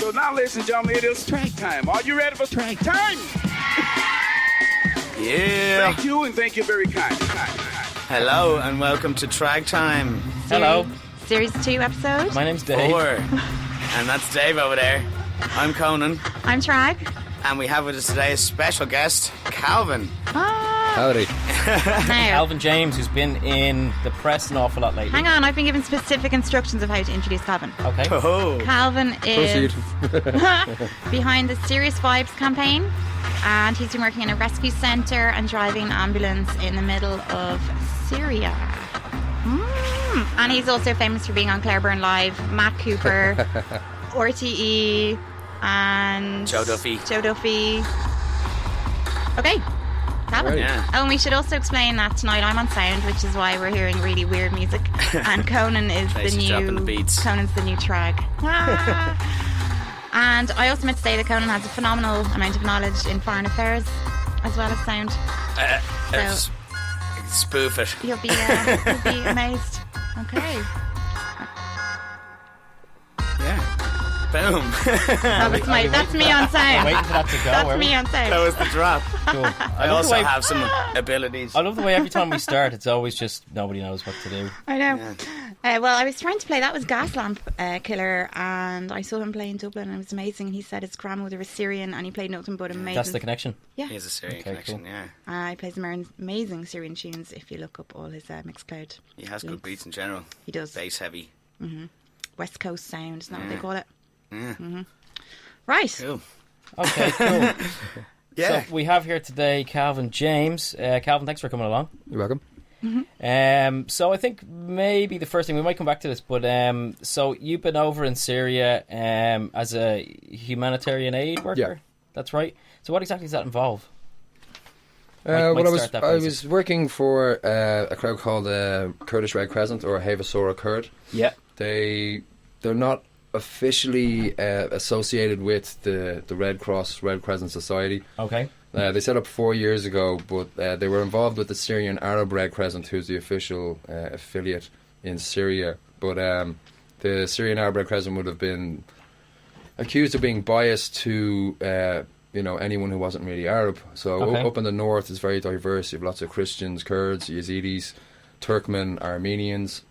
So now, ladies and gentlemen, it is track time. Are you ready for track time? Yeah. Thank you, and thank you very kind. Hello, and welcome to Tragtime. Hello. Series 2 episode. My name's Dave. 4. And that's Dave over there. I'm Conan. I'm Trag. And we have with us today a special guest, Calvin. Howdy. Now, Calvin James, who's been in the press an awful lot lately. hang on, I've been given specific instructions of how to introduce Calvin. Okay. Oh. Calvin is behind the Syrias Vibes campaign, and he's been working in a rescue centre and driving an ambulance in the middle of Syria. And he's also famous for being on Claireburn Live, Matt Cooper, RTE, and Joe Duffy. Okay, Calvin. Yeah. Oh, and we should also explain that tonight I'm on sound, which is why we're hearing really weird music. And Conan is Tracy's dropping the beats. Conan's the new Trag. And I also meant to say that Conan has a phenomenal amount of knowledge in foreign affairs as well as sound. So Spoof it. you'll be amazed. Okay. Yeah. Boom. That's me on I'm sound. waiting for that to go. That's me on That sound. was the drop. Cool. I also have some abilities. I love the way every time we start, it's always just nobody knows what to do. I know. Yeah. Well, I was trying to play. That was Gas Lamp Killer, and I saw him play in Dublin, and it was amazing. He said his grandmother was Syrian, and he played nothing but amazing. That's the connection. Yeah. He has a Syrian Okay, connection, cool. yeah. He plays amazing Syrian tunes if you look up all his Mixcloud. He has good links. beats in general. He does. Bass heavy. West Coast sound, isn't that what they Yeah. call it? Yeah. Right. Cool. Okay, cool. Yeah. So we have here today Calvin James. Calvin, thanks for coming along. You're welcome. So I think maybe the first thing, we might come back to this, but so you've been over in Syria as a humanitarian aid worker? Yeah. That's right. So what exactly does that involve? Well, Might I start that I basic. was working for a crowd called Kurdish Red Crescent, or Havasora Kurd. Yeah. They're not officially associated with the Red Cross Red Crescent Society. Okay. They set up 4 years ago, but they were involved with the Syrian Arab Red Crescent, who's the official affiliate in Syria. But the Syrian Arab Red Crescent would have been accused of being biased to anyone who wasn't really Arab. So Okay. up in the north, it's very diverse. You have lots of Christians, Kurds, Yazidis, Turkmen, Armenians.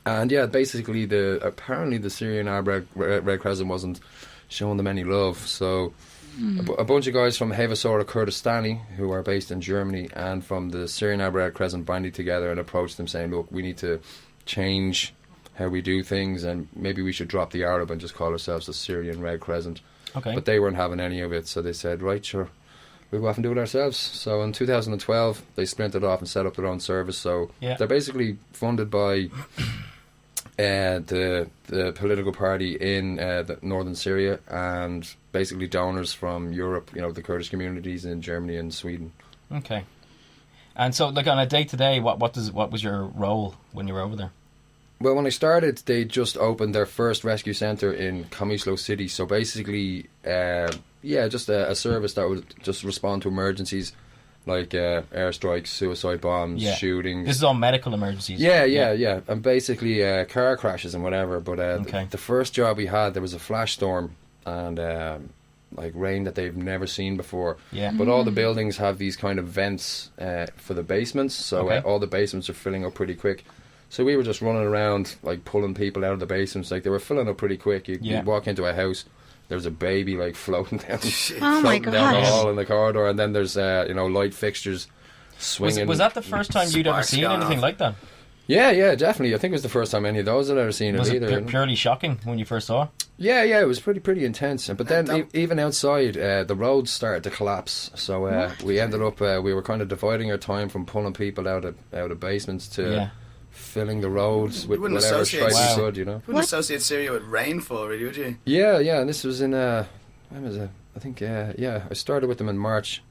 And yeah, basically, apparently the Syrian Arab Red Crescent wasn't showing them any love. So a bunch of guys from Havasora Kurdistani, who are based in Germany, and from the Syrian Arab Red Crescent banded together and approached them saying, look, we need to change how we do things, and maybe we should drop the Arab and just call ourselves the Syrian Red Crescent. Okay. But they weren't having any of it, so they said, right, sure, we'll go off and do it ourselves. So in 2012, they splintered off and set up their own service. So Yeah. they're basically funded by the political party in the northern Syria, and basically donors from Europe, the Kurdish communities in Germany and Sweden. Okay. And so, like, on a day-to-day, what was your role when you were over there? Well, when I started, they just opened their first rescue centre in Komislo City. So basically, just a service that would just respond to emergencies like airstrikes, suicide bombs, Yeah. shootings. This is all medical emergencies. Yeah. And basically car crashes and whatever. But Okay. the first job we had, there was a flash storm and rain that they've never seen before. Yeah. But all the buildings have these kind of vents for the basements. So Okay. all the basements are filling up pretty quick. So we were just running around, like, pulling people out of the basements. Like, they were filling up pretty quick. You'd walk into a house, there's a baby, like, floating down, Oh my floating down the gosh. hall in the corridor, and then there's, light fixtures swinging. Was that the first time you'd ever Sparks seen going anything off. like that? Yeah, definitely. I think it was the first time any of those had ever seen Was it it either. purely shocking when you first saw it? Yeah, it was pretty intense. But then even outside, the roads started to collapse. So we ended up, we were kind of dividing our time from pulling people out of basements to filling the roads with wouldn't whatever associate- stripe we Wow. could, You wouldn't associate Syria with rainfall, really, would you? Yeah, and this was in, when was it? I think, I started with them in March.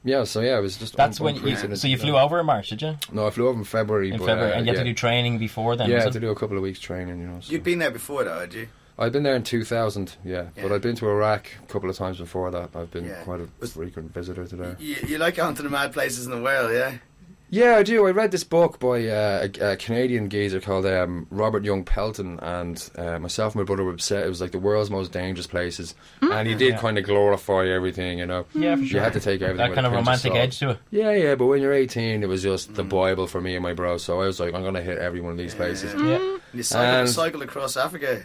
Yeah, so it was just... That's when you flew over in March, did you? No, I flew over in February. In but, February, and you had to do training before then, Yeah, I was had it? to do a couple of weeks training, So. You'd been there before, though, had you? I'd been there in 2000, Yeah. but I'd been to Iraq a couple of times before that. I've been Yeah. quite a frequent visitor to there. You like going to the mad places in the world, yeah? Yeah, I do. I read this book by a Canadian geezer called Robert Young Pelton, and myself and my brother were upset. It was like the world's most dangerous places, and he did kind of glorify everything, you know. Yeah, for sure. You had to take everything That with kind a of pinch romantic salt. edge to it. Yeah, but when you're 18, it was just the Bible for me and my bro, so I was like, I'm going to hit every one of these places. Yeah. You And- cycled across Africa.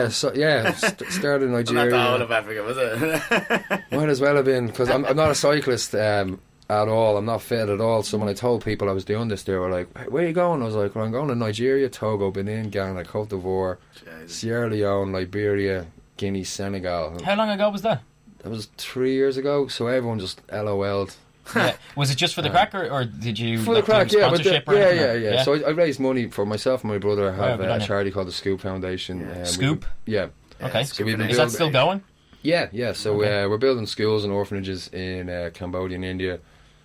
Started in Well, not Nigeria. the whole of Africa, was it? Might as well have been, because I'm not a cyclist at all. I'm not fit at all. So when I told people I was doing this, they were like, "Hey, where are you going?" I was like, "Well, I'm going to Nigeria, Togo, Benin, Ghana, Cote d'Ivoire, Jesus. Sierra Leone, Liberia, Guinea, Senegal." How long ago was that? That was 3 years ago, so everyone just LOL'd. Yeah. Was it just for the crack, or did you For the like, do crack, yeah, but sponsorship or anything? yeah. So I raised money for myself and my brother. I have good on a you. charity called the Scoop Foundation. Scoop? Yeah. Okay. So we've been Is that still going? Yeah. So we're building schools and orphanages in Cambodia and India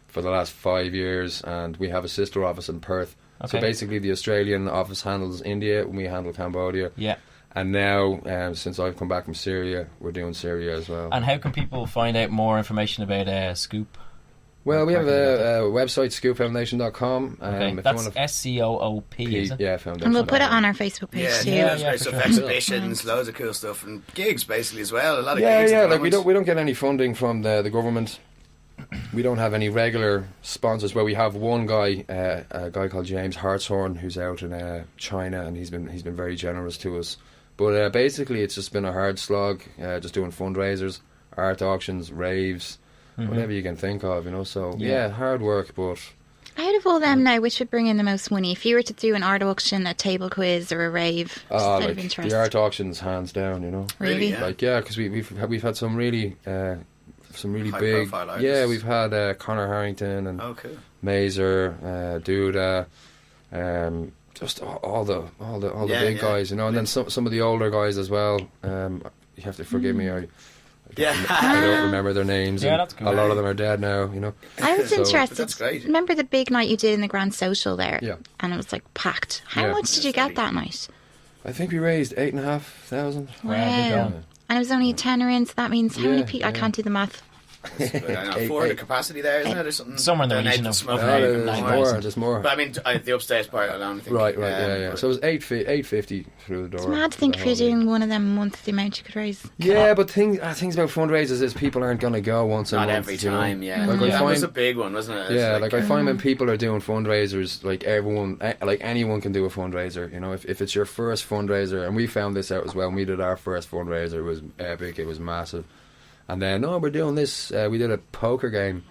for the last 5 years, and we have a sister office in Perth. So Okay. basically, the Australian office handles India, and we handle Cambodia. Yeah. And now, since I've come back from Syria, we're doing Syria as well. And how can people find out more information about Scoop? Well, we have a website, scoopfoundation.com. Okay, if that's you want SCOOP, is it? yeah, foundation. And we'll put it on our Facebook page Yeah, too. yeah, Yeah, great for stuff. sure. Exhibitions, loads of cool stuff, and gigs basically as well. A lot of Yeah, gigs. at the like we moment. don't get any funding from the government. We don't have any regular sponsors. Well, we have one guy, a guy called James Hartshorn, who's out in China, and he's been very generous to us. But basically, it's just been a hard slog, just doing fundraisers, art auctions, raves, whatever you can think of, you know. So yeah, hard work, but Out of all them now, which would bring in the most money? If you were to do an art auction, a table quiz, or a rave, just out of like interest. the art auctions, hands down, you know. Really? Yeah. Like because we've had some really big. High-profile artists. Yeah, we've had Conor Harrington and Oh, cool. Mazer, Duda, just all the Yeah, big yeah. guys, you know, and then some of the older guys as well. You have to forgive me, I don't remember their names. Yeah, and that's cool. a lot of them are dead now, you know. I was So- interested. That's great. Remember the big night you did in the Grand Social there? Yeah. And it was like packed. How Yeah. much did you get that night? I think we raised 8,500. Wow, good going. And it was only a tenner in, so that means how many Yeah, people? I yeah. can't do the math. I know, 400 capacity there, isn't it, or something? Somewhere in the Donate region to of- smoke of rave eight, and nine more. thousand. There's more. But I mean, the upstairs part alone, I think. Right, yeah. So it was 850 through the door. It's mad to think if you're doing one of them a month, the amount you could raise. Yeah, but things about fundraisers is people aren't going to go once a Not month. every you know? time, yeah. Like I That was find- a big one, wasn't it? It's Yeah, like I find when people are doing fundraisers, like anyone can do a fundraiser. You know, if it's your first fundraiser, and we found this out as well. When we did our first fundraiser, it was epic. It was massive. And then, we're doing this. We did a poker game,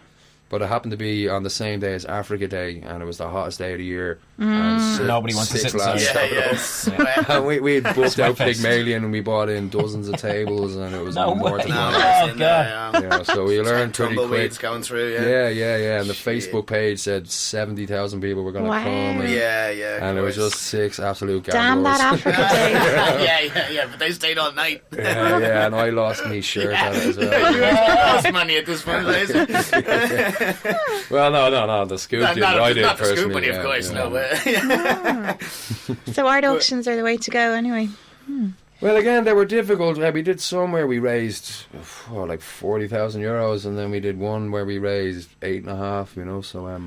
but it happened to be on the same day as Africa Day, and it was the hottest day of the year. And Nobody wants to six sit lads inside. Yeah, showed yeah. up. And we had booked out Sweatfest. Pygmalion, and we bought in dozens of tables, and it was No more way. than No, that. Oh, it's in there, God. yeah. Yeah, so we learned pretty quick. Tumbleweeds going through, yeah. Yeah. And the Shit. Facebook page said 70,000 people were going to Wow. come. And, Yeah, and it was of just 6 absolute Damn gamblers. that Africa Day. yeah, but they stayed all night. yeah, and I lost my shirt at it as well. Lost money at this fundraiser. Well, no, the scoop did, but I did not the personally. scoop money, of yeah, course, yeah. no. But So art auctions are the way to go anyway. Well, again, they were difficult. We did some where we raised like 40,000 euros, and then we did one where we raised 8.5. You know, so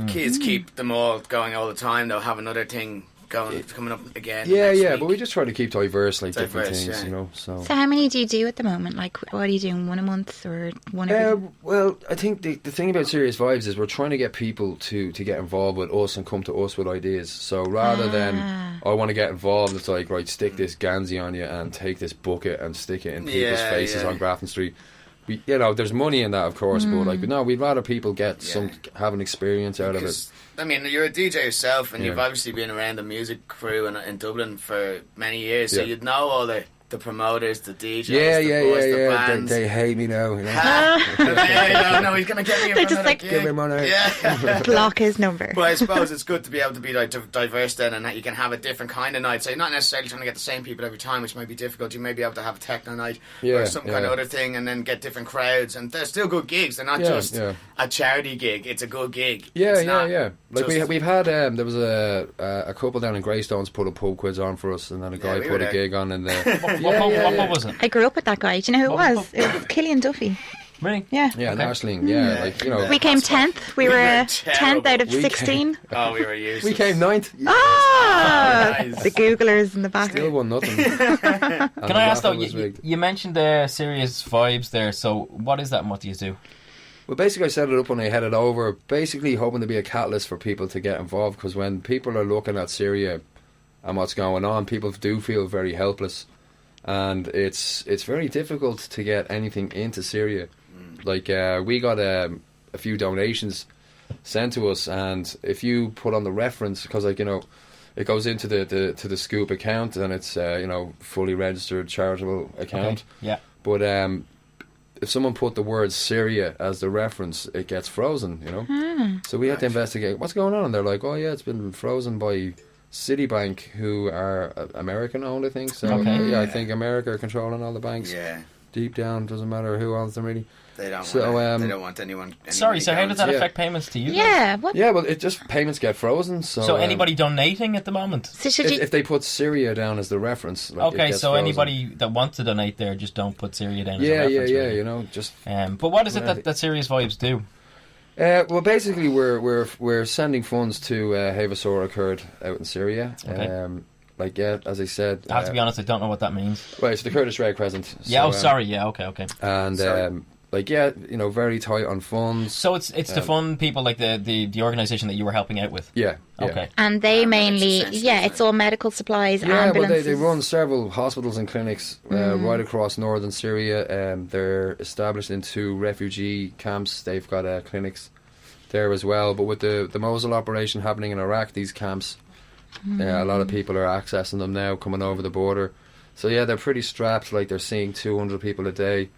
kids keep them all going all the time. They'll have another thing coming up again. yeah, next yeah. week. But we just try to keep diverse, like different Diverse, things. yeah. You know, so. So how many do you do at the moment? Like, what are you doing? One a month or one every? Well, I think the thing about Syrias Vibes is we're trying to get people to get involved with us and come to us with ideas. So rather than I want to get involved, it's like, right, stick this Ganzi on you and take this bucket and stick it in people's Yeah, faces yeah. on Grafton Street. We, there's money in that, of course, but like, no, we'd rather people get have an experience out of it. Because, I mean, you're a DJ yourself, and you've Yeah. obviously been around the music crew in Dublin for many years, so Yeah. you'd know all the promoters, the DJs, Yeah, the boys, the yeah. bands. They hate me now. You know? No, he's going to get me They're for just another like, gig. Give me money. Yeah. Block his number. But I suppose it's good to be able to be like diverse then, and that you can have a different kind of night. So you're not necessarily trying to get the same people every time, which might be difficult. You may be able to have a techno night or some kind of other thing, and then get different crowds. And they're still good gigs. They're not just a charity gig. It's a good gig. Yeah, It's not Like just- we've had there was a couple down in Greystones put a pub quiz on for us, and then a guy we put were a there. gig on in the. What pub was it? I grew up with that guy. Do you know who it was? It was Killian Duffy. Really? Yeah. Yeah, in Arsling, yeah, like, you know. We came 10th. We were 10th out of We 16. Oh, we were useless. We came 9th. Ah! Nice. The Googlers in the back. Still won nothing. Can I ask though? You mentioned the Syrias Vibes there. So what is that, and what do you do? Well, basically, I set it up when I headed over, basically hoping to be a catalyst for people to get involved, because when people are looking at Syria and what's going on, people do feel very helpless, and it's very difficult to get anything into Syria. Like, we got a few donations sent to us, and if you put on the reference, because, like, you know, it goes into the Scoop account, and it's you know, fully registered charitable account. Okay. Yeah. But if someone put the word Syria as the reference, it gets frozen, you know. So we had to investigate what's going on, and they're like, oh yeah, it's been frozen by Citibank, who are American owned, I think. So yeah, I think America are controlling all the banks. Yeah. Deep down, doesn't matter who owns them really. They don't. So, They don't want anyone. Sorry, so how does that Yeah. affect payments to you? Yeah. What? Yeah, well, it just payments get frozen. So anybody donating at the moment? So should you? if they put Syria down as the reference, like, it Okay, gets so frozen. anybody that wants to donate there, just don't put Syria down as a Yeah, reference. really. you know, just. But what is it that Syrias Vibes do? Well, basically, we're sending funds to Havasora Kurd out in Syria. Okay. Like, yeah, as I said, I have to be honest, I don't know what that means. well, it's the Kurdish Red Crescent. Yeah, So, sorry, yeah, okay. And like, yeah, you know, very tight on funds. So it's to fund people like the organisation that you were helping out with. Yeah. Okay. And they mainly, essentially, yeah, isn't it's all medical supplies, Yeah, well, ambulances. they run several hospitals and clinics right across northern Syria. They're established in 2 refugee camps. They've got clinics there as well. But with the Mosul operation happening in Iraq, these camps, a lot of people are accessing them now, coming over the border. So yeah, they're pretty strapped. Like, they're seeing 200 people a day,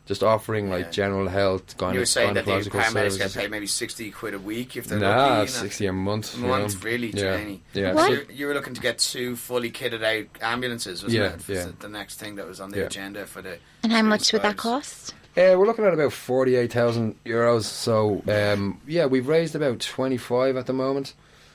just offering like general health, You were saying that the gynecological paramedics services. get paid maybe £60 a week if they're Nah, lucky. You know? 60 a month. A you month, know. really, Yeah, Janie. yeah. What? So- You were looking to get 2 fully kitted out ambulances, wasn't Yeah, it? yeah. The next thing that was on the Yeah. agenda for the. And how much Syrias would that Vibes. cost? We're looking at about €48,000. So yeah, we've raised about 25 at the moment,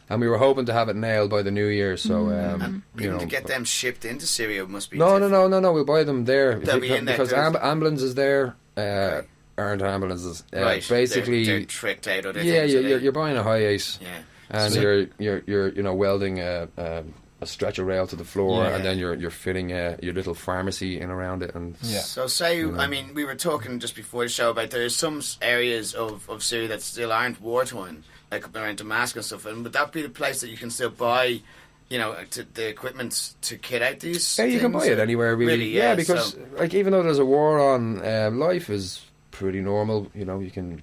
and we were hoping to have it nailed by the new year. So And you even know, to get them shipped into Syria must be. no, difficult. we'll buy them there They'll be in there, because too. ambulances there aren't ambulances. Right. Basically, they're tricked out of their yeah, things, are they? you're buying a high ace, Yeah. and So- you're you know, welding a stretcher rail to the floor, Yeah. and then you're fitting your little pharmacy in around it, and Yeah. So say, I mean, we were talking just before the show about there's some areas of Syria that still aren't war-torn, like up around Damascus and stuff, and would that be the place that you can still buy, you know, the equipment to kit out these yeah, you can things, buy it or- anywhere really. yeah, Because so- like, even though there's a war on, life is pretty normal. You know, you can.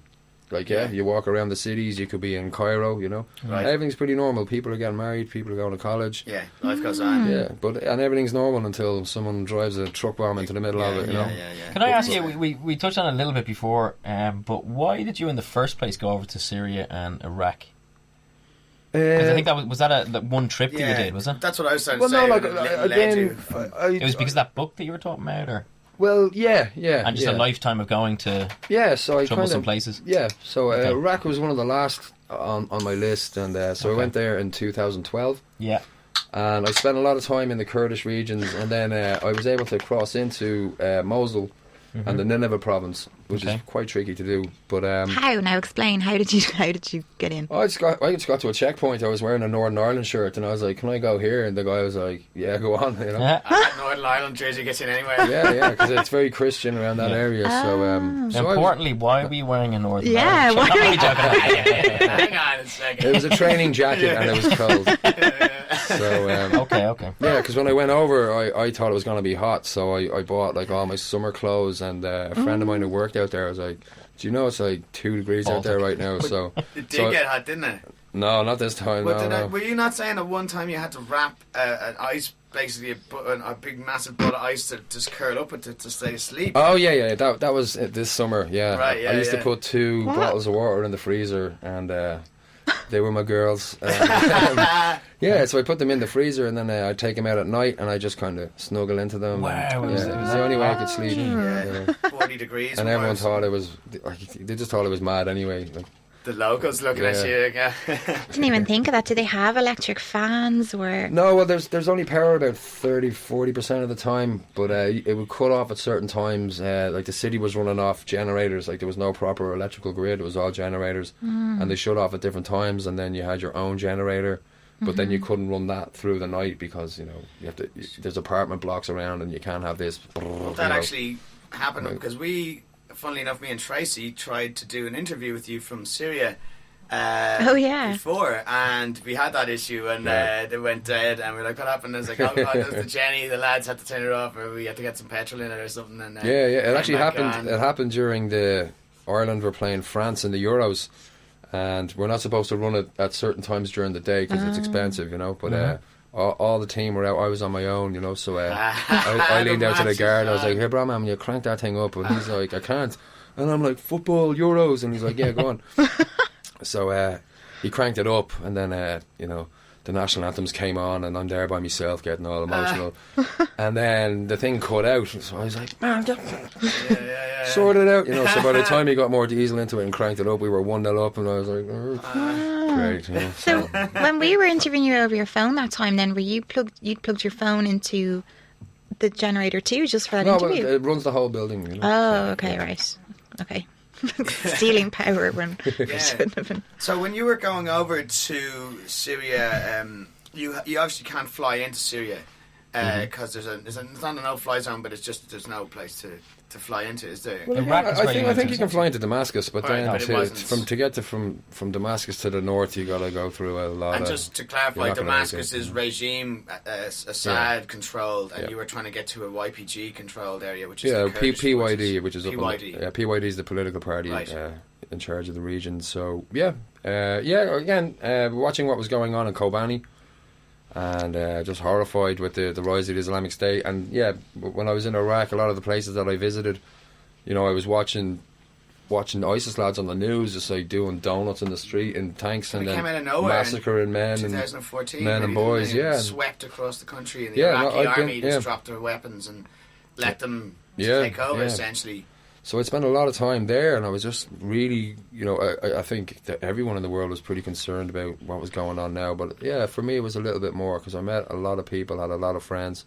Like, yeah, you walk around the cities, you could be in Cairo, you know. Right. Everything's pretty normal. People are getting married, people are going to college. Yeah, life goes on. Yeah, and everything's normal until someone drives a truck bomb into the middle of it, you know. Yeah. Can I ask you, we touched on it a little bit before, but why did you in the first place go over to Syria and Iraq? Because I think that was that a one trip that you did, was it? That's what I was trying to Well, say. no, like, when it led again, you- It was because of that book that you were talking about, or well, yeah, and just yeah. a lifetime of going to Yeah, so I troublesome kind of, places. yeah, so Okay. Iraq was one of the last on my list, and so I went there in 2012. Yeah. And I spent a lot of time in the Kurdish regions, and then I was able to cross into Mosul and the Nineveh province, which is quite tricky to do. But How? Now explain. How did you get in? I just got to a checkpoint. I was wearing a Northern Ireland shirt, and I was like, "Can I go here?" And the guy was like, "Yeah, go on." You know. That Northern Ireland jersey gets in anywhere. Yeah, because it's very Christian around that area. So, so Importantly, why are we wearing a Northern Yeah, Ireland why shirt? are we- I'm only joking. Hang on a second. it was a training jacket, and it was cold. So, Okay. yeah, because when I went over, I thought it was going to be hot, so I bought like all my summer clothes, and a friend of mine who worked out there was like, "Do you know it's like 2 degrees out there right now?" So, It did so get hot, didn't it? no, not this time. No. Were you not saying at one time you had to wrap an ice, basically a big massive ball of ice to just curl up with to stay asleep? Oh yeah, that was this summer. Yeah, Right, yeah, I used to yeah. put 2 bottles of water in the freezer, and they were my girls. Yeah, so I put them in the freezer, and then I'd take them out at night, and I just kind of snuggle into them. Wow, and, it was it was the only way I could sleep. Yeah, Yeah. 40 degrees. And everyone almost. thought it was, like, they just thought it was mad anyway. Like, The locals looking at you. Yeah. Didn't even think of that. Do they have electric fans or? No, well, there's only power about 30-40% of the time, but it would cut off at certain times. Like the city was running off generators, like there was no proper electrical grid, it was all generators, and they shut off at different times, and then you had your own generator, but then you couldn't run that through the night because, you know, there's apartment blocks around and you can't have this. Well, that actually happened because funnily enough, me and Tracy tried to do an interview with you from Syria before, and we had that issue, and they went dead, and we were like, what happened? I was like, oh god, it was the Jenny, the lads had to turn it off, or we had to get some petrol in it or something. And it actually happened. It happened during the Ireland were playing France in the Euros, and we're not supposed to run it at certain times during the day because it's expensive, you know, but all the team were out. I was on my own, you know, so I leaned out to the guard. I was like, hey bro man, you crank that thing up, and he's like, I can't, and I'm like, football, Euros, and he's like, yeah, go on. So he cranked it up, and then you know, the national anthems came on, and I'm there by myself getting all emotional, and then the thing cut out, so I was like, man, sort it out, you know. So by the time he got more diesel into it and cranked it up, we were 1-0 up, and I was like, great, you know. So when we were interviewing you over your phone that time, then were you'd plugged your phone into the generator too, just for that interview? No, it runs the whole building, you know. Oh, okay, right, okay. Stealing power when shouldn't have been. So when you were going over to Syria, you obviously can't fly into Syria because there's not a no-fly zone, but it's just there's no place to fly into, is there? Well, I think you can fly into Damascus, but then to get from Damascus to the north, you got to go through a lot. And just to clarify, Damascus's regime, Assad controlled, and you were trying to get to a YPG controlled area, which is PYD, which is PYD. PYD is the political party in charge of the region. So again, watching what was going on in Kobani. And just horrified with the rise of the Islamic State. And when I was in Iraq, a lot of the places that I visited, you know, I was watching ISIS lads on the news just like doing donuts in the street in tanks and then massacring men 2014, men and boys, swept across the country, and the Iraqi army just dropped their weapons and let them take over essentially. So I spent a lot of time there, and I was just really, you know, I think that everyone in the world was pretty concerned about what was going on now. But for me it was a little bit more because I met a lot of people, had a lot of friends.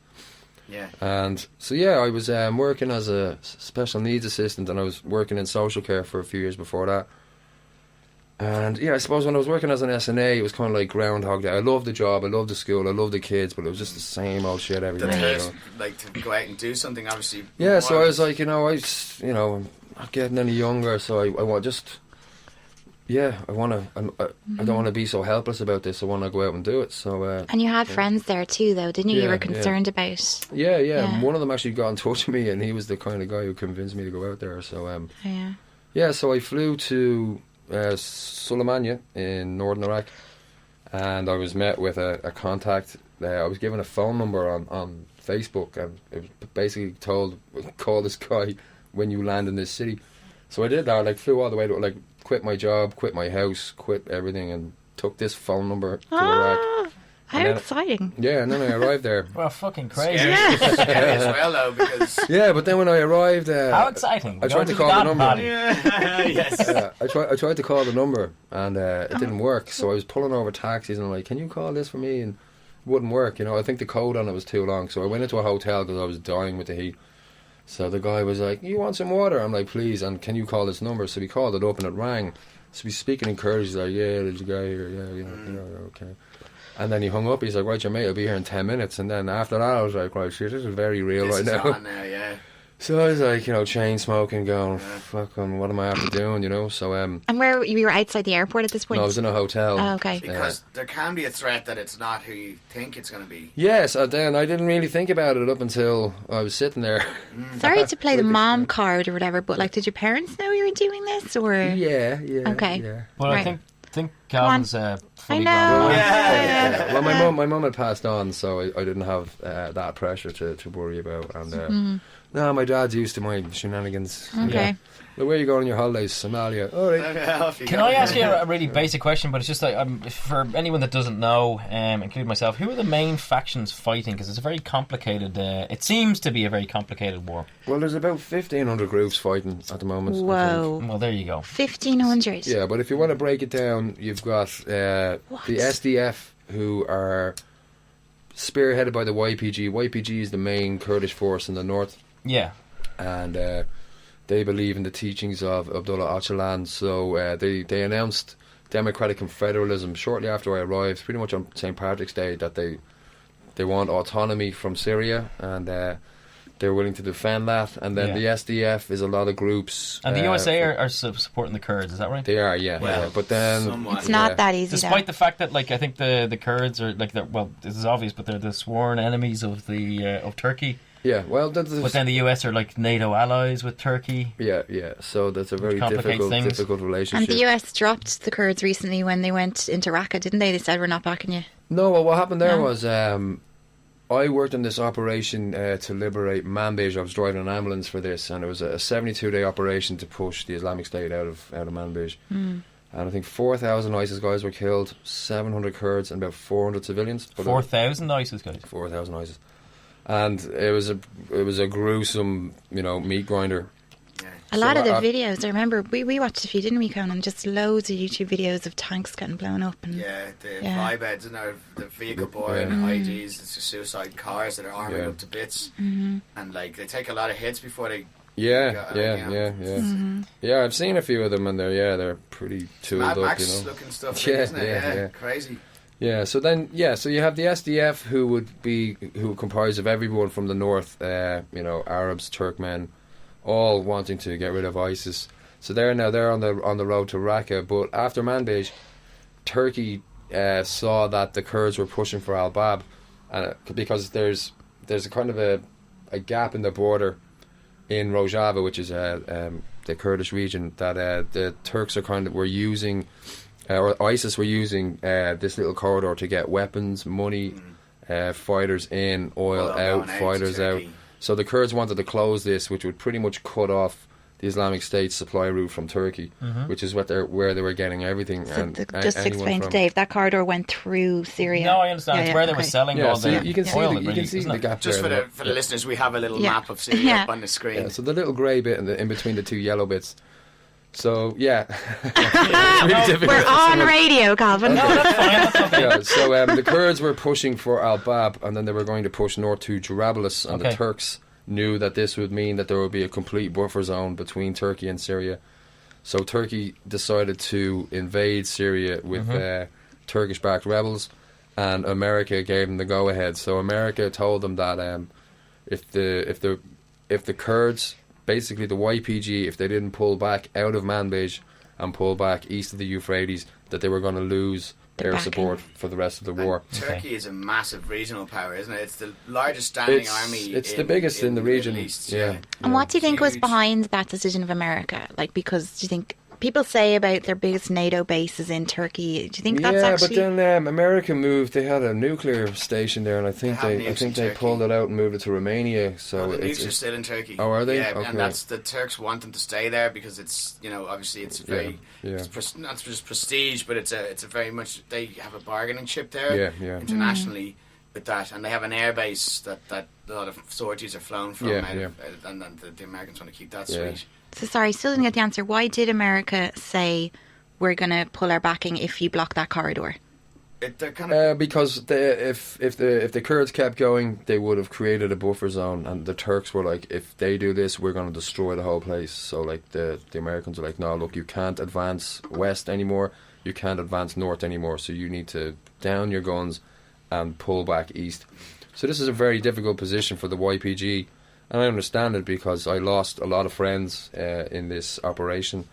Yeah. And so I was working as a special needs assistant, and I was working in social care for a few years before that. And I suppose when I was working as an SNA, it was kind of like Groundhog Day. I loved the job, I loved the school, I loved the kids, but it was just the same old shit every day. Like to go out and do something, obviously. Yeah, so I was like, I'm not getting any younger, so I want just. Yeah, I don't want to be so helpless about this. I want to go out and do it. So. And you had friends there too, though, didn't you? You were concerned about. Yeah. One of them actually got in touch with me, and he was the kind of guy who convinced me to go out there. So. So I flew to. Suleimania in northern Iraq, and I was met with a contact. I was given a phone number on Facebook, and it was basically told, call this guy when you land in this city. So I did that. I flew all the way to quit my job, quit my house, quit everything, and took this phone number to Iraq. How exciting. Yeah, and then I arrived there. Well, fucking crazy. Scary as well, though, because... Yeah, but then when I arrived... how exciting. I tried to call the number. Yes. I tried to call the number, and it didn't work, so I was pulling over taxis, and I'm like, can you call this for me? And it wouldn't work, you know. I think the code on it was too long, so I went into a hotel because I was dying with the heat. So the guy was like, you want some water? I'm like, please, and can you call this number? So we called it up, and it rang. So he's speaking in Kurdish, he's like, yeah, there's a guy here, okay. And then he hung up. He's like, right, your mate will be here in 10 minutes. And then after that, I was like, right, shit, this is very real right now. On now, yeah. So I was like, chain smoking, going, fucking, what am I after doing, you know? So, and where you were outside the airport at this point? No, I was in a hotel. Oh, okay. Because there can be a threat that it's not who you think it's going to be. Yes, then I didn't really think about it up until I was sitting there. Sorry to play the mom card or whatever, but did your parents know you were doing this, or? Yeah. Okay. Yeah. Well, right. I think Calvin's I fully know. gone. Yeah. Well, my mum had passed on, so I didn't have that pressure to worry about. And no, my dad's used to my shenanigans. Okay. Yeah. Well, where are you going on your holidays? Somalia. All right. Can I ask you a really basic question? But it's just like for anyone that doesn't know, including myself, who are the main factions fighting? Because it's a very complicated. It seems to be a very complicated war. Well, there's about 1,500 groups fighting at the moment. I think. Whoa. Well, there you go. 1,500. Yeah, but if you want to break it down, you've got the SDF, who are spearheaded by the YPG. YPG is the main Kurdish force in the north. Yeah. And they believe in the teachings of Abdullah Öcalan. So they announced democratic confederalism shortly after I arrived, pretty much on St. Patrick's Day, that they want autonomy from Syria, and they're willing to defend that. And then the SDF is a lot of groups. And the USA are supporting the Kurds, is that right? They are, yeah. But then It's not that easy. Despite the fact that, like, I think the Kurds are like, this is obvious, but they're the sworn enemies of of Turkey. Yeah, well, but then the US are like NATO allies with Turkey. Yeah. So that's a very difficult relationship. And the US dropped the Kurds recently when they went into Raqqa, didn't they? They said, we're not backing you. No, well, what happened there was I worked on this operation to liberate Manbij. I was driving an ambulance for this, and it was a 72-day operation to push the Islamic State out of Manbij. And I think 4,000 ISIS guys were killed, 700 Kurds, and about 400 civilians. 4,000 ISIS guys. 4,000 ISIS. And it was a gruesome, meat grinder. A lot of the videos, I remember we watched a few, didn't we, Conan? Just loads of YouTube videos of tanks getting blown up. And the flybeds and the vehicle board and IDs, it's just suicide cars that are armored up to bits. And like they take a lot of hits before they. Yeah. I've seen a few of them, and they're pretty tooled up, Max looking stuff, isn't it? Yeah, crazy. Yeah, so you have the SDF, who comprise of everyone from the north, Arabs, Turkmen, all wanting to get rid of ISIS. So they're on the road to Raqqa. But after Manbij, Turkey saw that the Kurds were pushing for Al-Bab, because there's a kind of a gap in the border in Rojava, which is the Kurdish region, that the Turks were using. Or ISIS were using this little corridor to get weapons, money, fighters in, oil out, fighters out. So the Kurds wanted to close this, which would pretty much cut off the Islamic State's supply route from Turkey, which is where they were getting everything. So just to explain to Dave, that corridor went through Syria. No, I understand. It's where they were selling all the you can oil. See the gap just there. For the listeners, we have a little map of Syria up on the screen. Yeah, so the little grey bit in between the two yellow bits. So we're on radio, Calvin. No, that's fine. That's okay. Yeah, so the Kurds were pushing for Al-Bab, and then they were going to push north to Jarablus, and the Turks knew that this would mean that there would be a complete buffer zone between Turkey and Syria. So Turkey decided to invade Syria with Turkish-backed rebels, and America gave them the go-ahead. So America told them that if the Kurds, basically the YPG, if they didn't pull back out of Manbij and pull back east of the Euphrates, that they were going to lose air support for the rest of the war. Turkey is a massive regional power, isn't it? It's the largest standing army. It's the biggest in the region. East, And what do you think was behind that decision of America? Like, because do you think people say about their biggest NATO bases in Turkey? Do you think that's actually? Yeah, but then America moved. They had a nuclear station there, and I think they pulled it out and moved it to Romania. So the nukes are still in Turkey. Oh, are they? Yeah, okay. And that's the Turks want them to stay there because it's obviously it's very it's not just prestige, but it's a very much they have a bargaining chip there internationally with that, and they have an air base that a lot of sorties are flown from, and the Americans want to keep that sweet. So sorry, still didn't get the answer. Why did America say we're going to pull our backing if you block that corridor? Because if the Kurds kept going, they would have created a buffer zone, and the Turks were like, if they do this, we're going to destroy the whole place. So like the Americans are like, no, look, you can't advance west anymore, you can't advance north anymore, so you need to down your guns and pull back east. So this is a very difficult position for the YPG, and I understand it because I lost a lot of friends in this operation,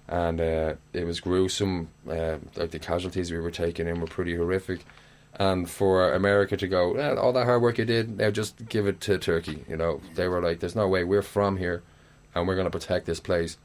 and it was gruesome. Like the casualties we were taking in were pretty horrific, and for America to go, all that hard work you did, now just give it to Turkey. They were like, there's no way, we're from here and we're going to protect this place.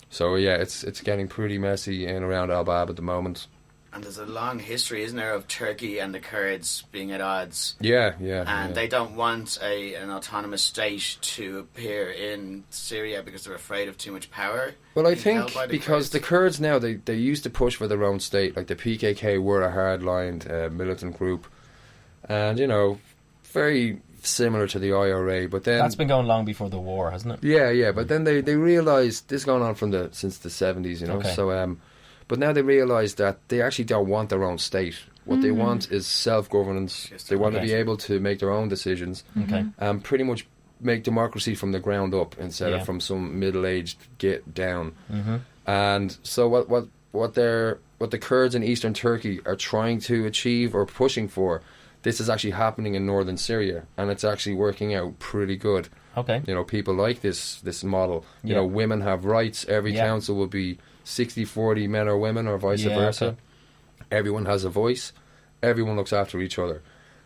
So yeah, it's getting pretty messy in around Al-Bab at the moment. And there's a long history, isn't there, of Turkey and the Kurds being at odds. Yeah. And they don't want an autonomous state to appear in Syria because they're afraid of too much power. Well, I being think held by because the Kurds now, they used to push for their own state. Like the PKK were a hard-lined militant group. And, very similar to the IRA. But then That's been going long before the war, hasn't it? Yeah. But then they realised, this has gone on since the 70s, Okay. So, but now they realise that they actually don't want their own state. What they want is self-governance. They want to be able to make their own decisions. Okay. And pretty much make democracy from the ground up instead of from some middle-aged get down. Mm-hmm. And so what the Kurds in eastern Turkey are trying to achieve or pushing for, this is actually happening in northern Syria, and it's actually working out pretty good. Okay. People like this model. Yeah. Women have rights. Every council will be 60-40 men or women, or vice versa. Okay. Everyone has a voice. Everyone looks after each other.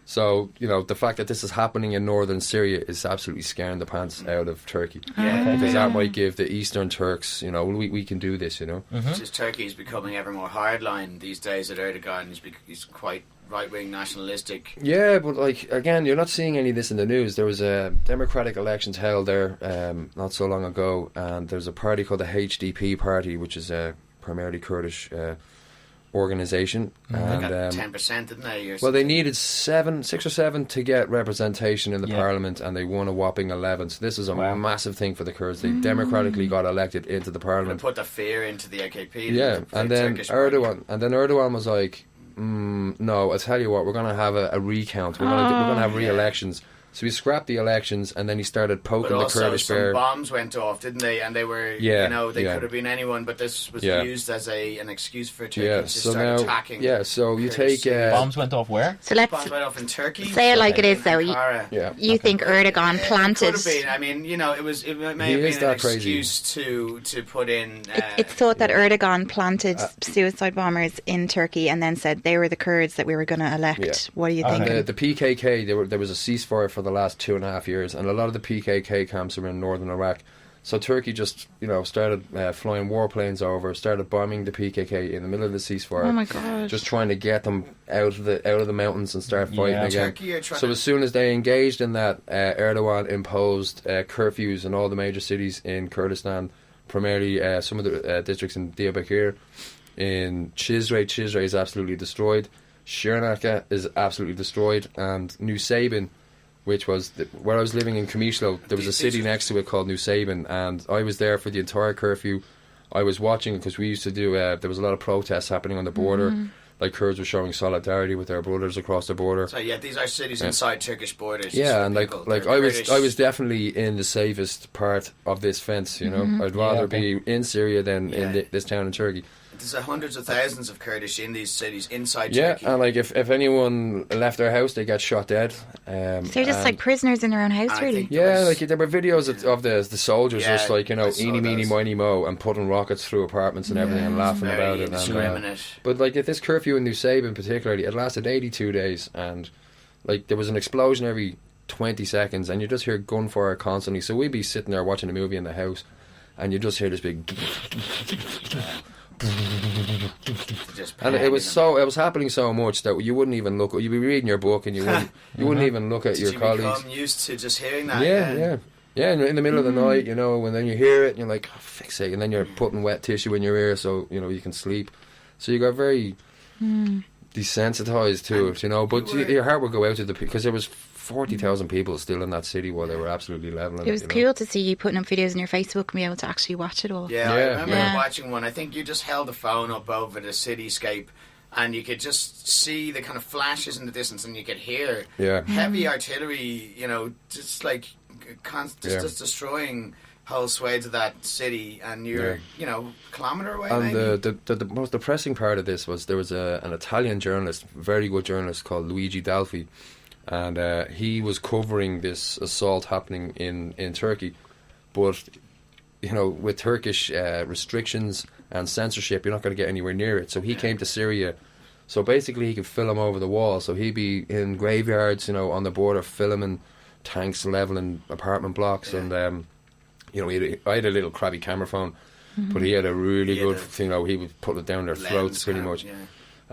So, the fact that this is happening in northern Syria is absolutely scaring the pants out of Turkey. Yeah. Because that might give the eastern Turks, we can do this, Just Turkey is becoming ever more hardline these days at Erdogan. He's quite right-wing nationalistic. Yeah, but again, you're not seeing any of this in the news. There was a democratic elections held there not so long ago, and there's a party called the HDP party, which is a primarily Kurdish organisation. They And got 10%, didn't they? well, they needed 6 or 7 to get representation in the parliament, and they won a whopping 11. So this is a massive thing for the Kurds. They democratically got elected into the They parliament. put the fear into the AKP. Yeah, the and then Turkish party. Erdogan was like, no, I tell you what, we're going to have a recount. We're going to have re-elections. So he scrapped the elections, and then he started poking But the also Kurdish some bear. bombs went off, didn't they? And they were, they could have been anyone, but this was used as an excuse for Turkey to start attacking. Yeah, so you take... Bombs went off where? So let's Bombs went off in Turkey. say it like it is, though. Ankara. You think Erdogan planted... It could have been. I mean, it may have been an excuse to put in... It's thought that Erdogan planted suicide bombers in Turkey and then said they were the Kurds that we were going to elect. Yeah. What do you think? And the PKK, there was a ceasefire for the last 2.5 years, and a lot of the PKK camps are in northern Iraq. So Turkey just, started flying warplanes over, started bombing the PKK in the middle of the ceasefire. Oh my God! Just trying to get them out of the mountains and start fighting again. So as soon as they engaged in that, Erdogan imposed curfews in all the major cities in Kurdistan, primarily some of the districts in Diyarbakir. In Cizre is absolutely destroyed. Shirnaka is absolutely destroyed, and Nusaybin, which was where I was living in Kamishlo, there was a city next to it called Nusaybin, and I was there for the entire curfew. I was watching because we used to do. There was a lot of protests happening on the border. Like Kurds were showing solidarity with their brothers across the border. So these are cities inside Turkish borders. Yeah, and I was definitely in the safest part of this fence. I'd rather be in Syria than in this town in Turkey. There's hundreds of thousands of Kurdish in these cities inside Turkey. Yeah, and if anyone left their house, they get shot dead. So they're just like prisoners in their own house, really? Yeah, there were videos of the soldiers just eeny, meeny, miny, mo, and putting rockets through apartments and everything and laughing about it. But if this curfew in Nusaybin particularly, it lasted 82 days, and there was an explosion every 20 seconds, and you just hear gunfire constantly. So we'd be sitting there watching a movie in the house, and you just hear this big... and it was happening so much that you wouldn't even look. You'd be reading your book and you wouldn't even look at your colleagues. Did you become used to just hearing that? Yeah. In the middle of the night, and then you hear it and you're like, oh, fix it, and then you're putting wet tissue in your ear so you can sleep. So you got very desensitized to it, but your heart would go out to because there was 40,000 people still in that city while they were absolutely levelling. It was cool to see you putting up videos on your Facebook and be able to actually watch it all. Yeah, I remember watching one. I think you just held the phone up over the cityscape and you could just see the kind of flashes in the distance and you could hear heavy artillery, just just destroying whole swathes of that city, and you're kilometre away. And maybe? the most depressing part of this was there was an Italian journalist, very good journalist called Luigi Dalfi, and he was covering this assault happening in Turkey, but with Turkish restrictions and censorship, you're not going to get anywhere near it. So he came to Syria. So basically, he could film over the wall. So he'd be in graveyards, on the border, filming tanks leveling apartment blocks, and I had a little crappy camera phone, but he had a really good, he would put it down their throats pretty much. Yeah.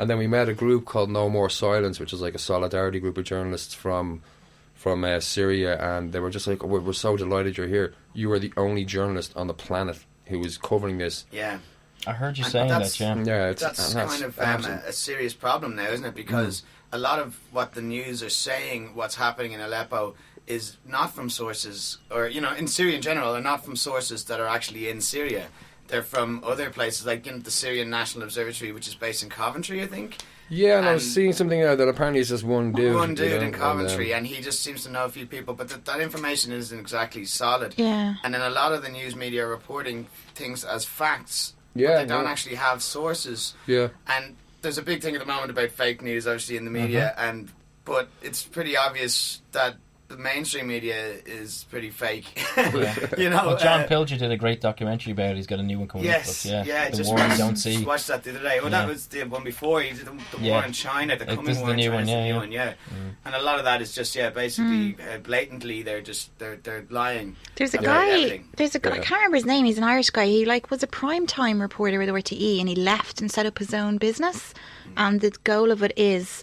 And then we met a group called No More Silence, which is like a solidarity group of journalists from Syria, and they were just like, we're so delighted you're here. You are the only journalist on the planet who is covering this. Yeah. I heard you And saying that, Yeah, that's kind of a serious problem now, isn't it? Because a lot of what the news are saying, what's happening in Aleppo, is not from sources, or, you know, in Syria in general, are not from sources that are actually in Syria. They're from other places, like, you know, the Syrian National Observatory, which is based in Coventry, I think. Yeah, and I was seeing something there that apparently is just one dude. One dude in Coventry, and he just seems to know a few people, but that information isn't exactly solid. Yeah. And then a lot of the news media are reporting things as facts, Yeah, but they don't actually have sources. Yeah. And there's a big thing at the moment about fake news, obviously, in the media, but it's pretty obvious that the mainstream media is pretty fake. You know, well, John Pilger did a great documentary about it. He's got a new one coming up. The just war you don't see. watched that the other day. Well, that was the one before. He did the war in China, the coming war in China. And a lot of that is just basically blatantly they're lying. There's a guy. There's a guy. I can't remember his name. He's an Irish guy. He was a primetime reporter with RTE, and he left and set up his own business. And the goal of it is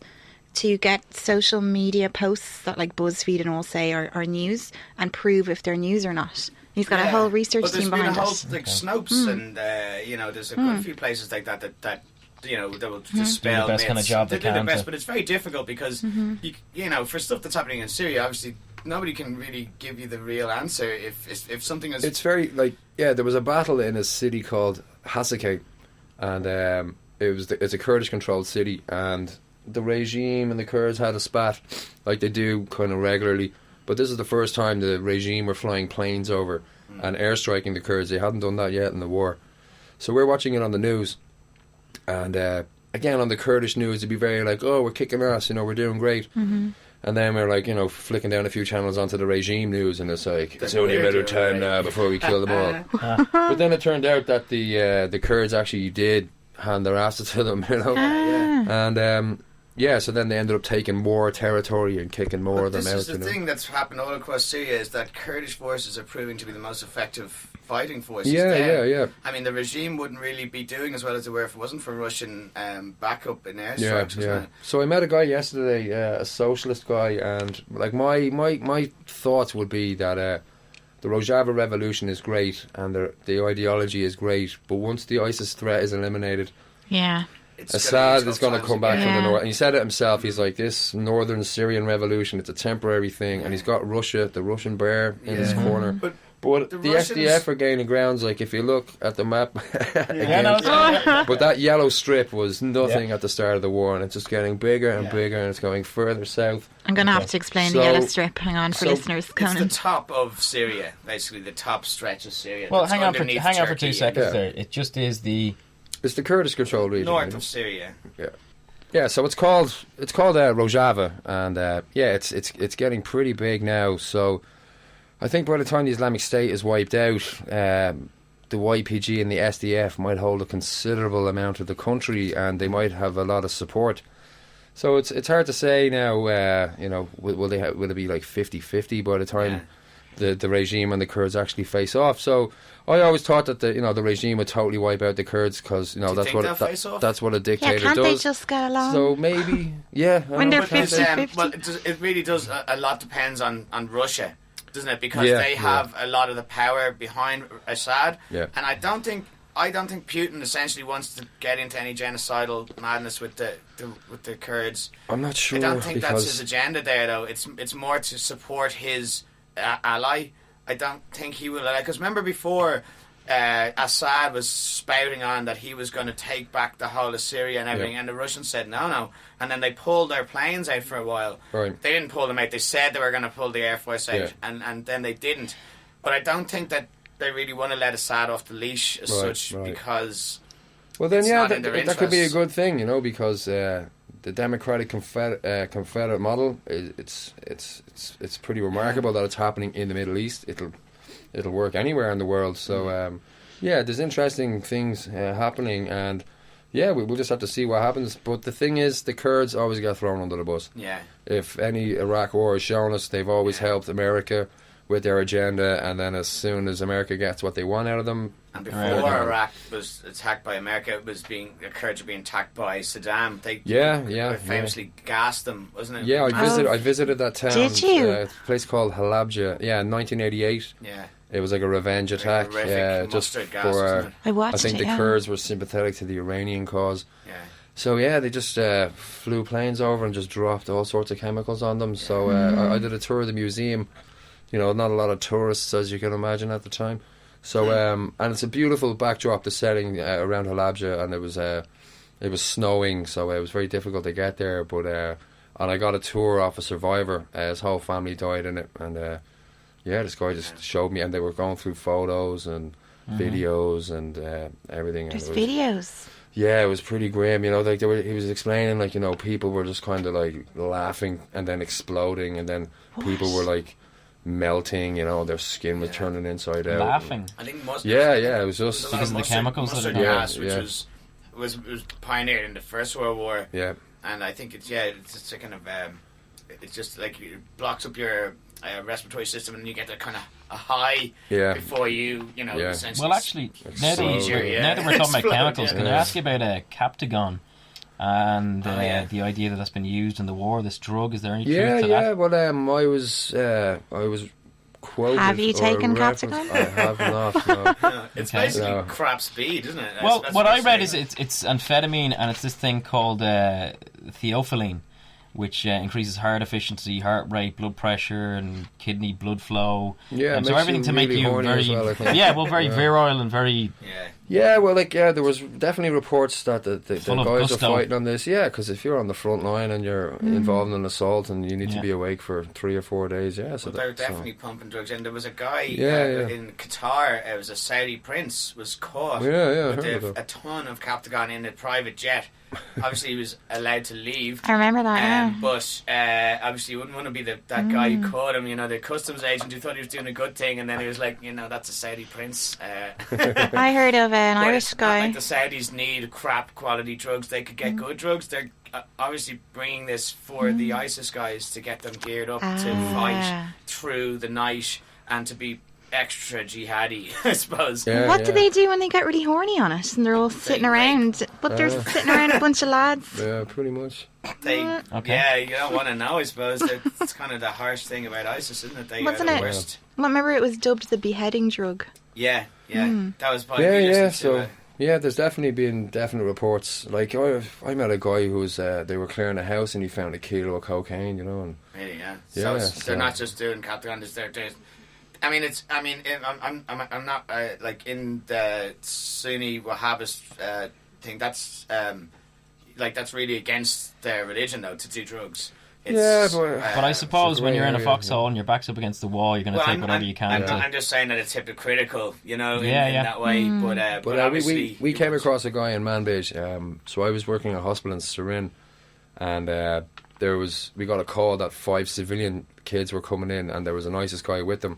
to get social media posts that like BuzzFeed and all say are news and prove if they're news or not. He's got a whole research team behind it. There's been a whole Snopes and you know, there's quite a few places like that you know, they will dispel do the best kind of job they do the best, but it's very difficult because you know, for stuff that's happening in Syria, obviously nobody can really give you the real answer if something is. It's very there was a battle in a city called Hasakeh, and it's a Kurdish controlled city, and the regime and the Kurds had a spat like they do kind of regularly, but this is the first time the regime were flying planes over and airstriking the Kurds. They hadn't done that yet in the war, so we're watching it on the news, and again on the Kurdish news it'd be very like, oh, we're kicking ass, you know, we're doing great, and then we're like, you know, flicking down a few channels onto the regime news, and it's like, it's only a matter of time now before we kill them all. But then it turned out that the Kurds actually did hand their asses to them, you know, and so then they ended up taking more territory and kicking more of them out. This is the thing that's happened all across Syria, is that Kurdish forces are proving to be the most effective fighting forces. Yeah. I mean, the regime wouldn't really be doing as well as they were if it wasn't for Russian backup in airstrikes. Yeah. So I met a guy yesterday, a socialist guy, and like my thoughts would be that the Rojava revolution is great and the ideology is great, but once the ISIS threat is eliminated, Assad is going to come back from the north, and he said it himself. He's like, this northern Syrian revolution, it's a temporary thing, and he's got Russia, the Russian bear, in his corner. But the SDF are gaining grounds. Like, if you look at the map, but that yellow strip was nothing at the start of the war, and it's just getting bigger and bigger, and it's going further south. I'm going to have to explain the yellow strip. Hang on for listeners. Conan. It's the top of Syria, basically the top stretch of Syria. Well, hang on for 2 seconds there. It just is It's the Kurdish controlled region. North of Syria. Yeah, so it's called Rojava, and it's getting pretty big now. So I think by the time the Islamic State is wiped out, the YPG and the SDF might hold a considerable amount of the country, and they might have a lot of support. So it's hard to say now. You know, will it be like 50-50 by the time the regime and the Kurds actually face off? So I always thought that the regime would totally wipe out the Kurds, because that's what a dictator does. Can't they just get along? So maybe, when they're 50-50. Well, it really does. A lot depends on Russia, doesn't it? Because they have a lot of the power behind Assad, and I don't think Putin essentially wants to get into any genocidal madness with the Kurds. I'm not sure. I don't think that's his agenda there, though. It's more to support his ally. I don't think he will, because remember before Assad was spouting on that he was going to take back the whole of Syria and everything, and the Russians said no, and then they pulled their planes out for a while. Right. They didn't pull them out. They said they were going to pull the Air Force out, and then they didn't. But I don't think that they really want to let Assad off the leash as such, because that could be a good thing, because the democratic confederate model, it's pretty remarkable that it's happening in the Middle East. It'll work anywhere in the world. So there's interesting things happening, and we'll just have to see what happens. But the thing is, the Kurds always get thrown under the bus. If any Iraq war has shown us, they've always helped America with their agenda, and then as soon as America gets what they want out of them, and before Iraq was attacked by America, it was occurred to be attacked by Saddam. They famously gassed them, wasn't it? Yeah, I visited that town. Did you? A place called Halabja. Yeah, in 1988. Yeah. It was like a revenge attack. Yeah, just gas, for. I think the Kurds were sympathetic to the Iranian cause. Yeah. So yeah, they just flew planes over and just dropped all sorts of chemicals on them. So I did a tour of the museum. You know, not a lot of tourists, as you can imagine, at the time. So and it's a beautiful backdrop, the setting around Halabja, and it was snowing, so it was very difficult to get there. But and I got a tour off a survivor. His whole family died in it, and this guy just showed me, and they were going through photos and videos and everything. There's videos. Yeah, it was pretty grim. You know, like he was explaining, like, you know, people were just kind of like laughing and then exploding, and then people were like melting. You know, their skin was turning inside out. Laughing. I think mustard. Yeah, it was just because of the chemicals that are gas, which was pioneered in the First World War. Yeah, and I think it's just a kind of it's just like it blocks up your respiratory system, and you get a kind of a high before you know. Essentially well, actually, now that we're talking about chemicals, can I ask you about Captagon and the idea that that's been used in the war? This drug, is there any truth to that? Yeah. Well, I was quoted. Have you taken Captagon? I have not. No. It's basically crap speed, isn't it? Well, what I read is it's amphetamine, and it's this thing called theophylline, which increases heart efficiency, heart rate, blood pressure, and kidney blood flow. Yeah, so everything to make you very, very virile and very. Yeah, well, there was definitely reports that the guys are fighting on this. Yeah, because if you're on the front line and you're involved in an assault and you need to be awake for 3 or 4 days, so they're definitely pumping drugs. And there was a guy in Qatar. It was a Saudi prince was caught with a ton of Captagon in a private jet. Obviously, he was allowed to leave. I remember that. But obviously, you wouldn't want to be that guy who caught him. You know, the customs agent who thought he was doing a good thing, and then he was like, you know, that's a Saudi prince. I heard of an Irish guy. Like the Saudis need crap quality drugs. They could get good drugs. They're obviously bringing this for the ISIS guys to get them geared up to fight through the night and to be extra jihadi, I suppose. What do they do when they get really horny on it and they're all sitting around? But they're sitting around a bunch of lads. Yeah, pretty much. Yeah, you don't want to know, I suppose. It's kind of the harsh thing about ISIS, isn't it? They are the worst. Well, remember it was dubbed the beheading drug. Yeah. That was probably so there's definitely been definite reports. Like I met a guy who was they were clearing a house and he found a kilo of cocaine, you know. And really, so they're not just doing Captagon, they're doing. I'm not like in the Sunni Wahhabist thing. That's that's really against their religion, though, to do drugs. But I suppose when you're in a foxhole and your back's up against the wall, you're going to take whatever you can. I'm just saying that it's hypocritical, you know, in that way. But obviously, we came across a guy in Manbij. So I was working at a hospital in Syrian, and we got a call that 5 civilian kids were coming in, and there was an ISIS guy with them.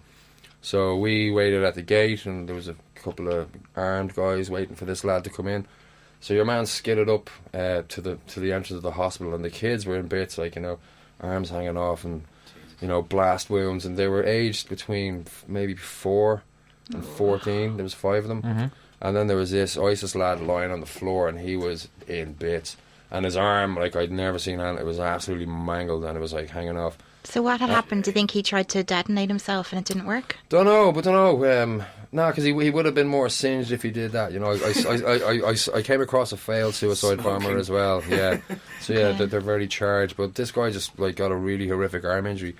So we waited at the gate, and there was a couple of armed guys waiting for this lad to come in. So your man skidded up to the entrance of the hospital, and the kids were in bits, like, you know, arms hanging off and, you know, blast wounds, and they were aged between maybe 4 and 14. There was 5 of them. And then there was this ISIS lad lying on the floor, and he was in bits. And his arm, like, I'd never seen it was absolutely mangled, and it was, like, hanging off. So what had happened? Do you think he tried to detonate himself and it didn't work? Don't know. No, because he would have been more singed if he did that. You know, I came across a failed suicide bomber as well. Yeah, so they're very charged. But this guy just got a really horrific arm injury,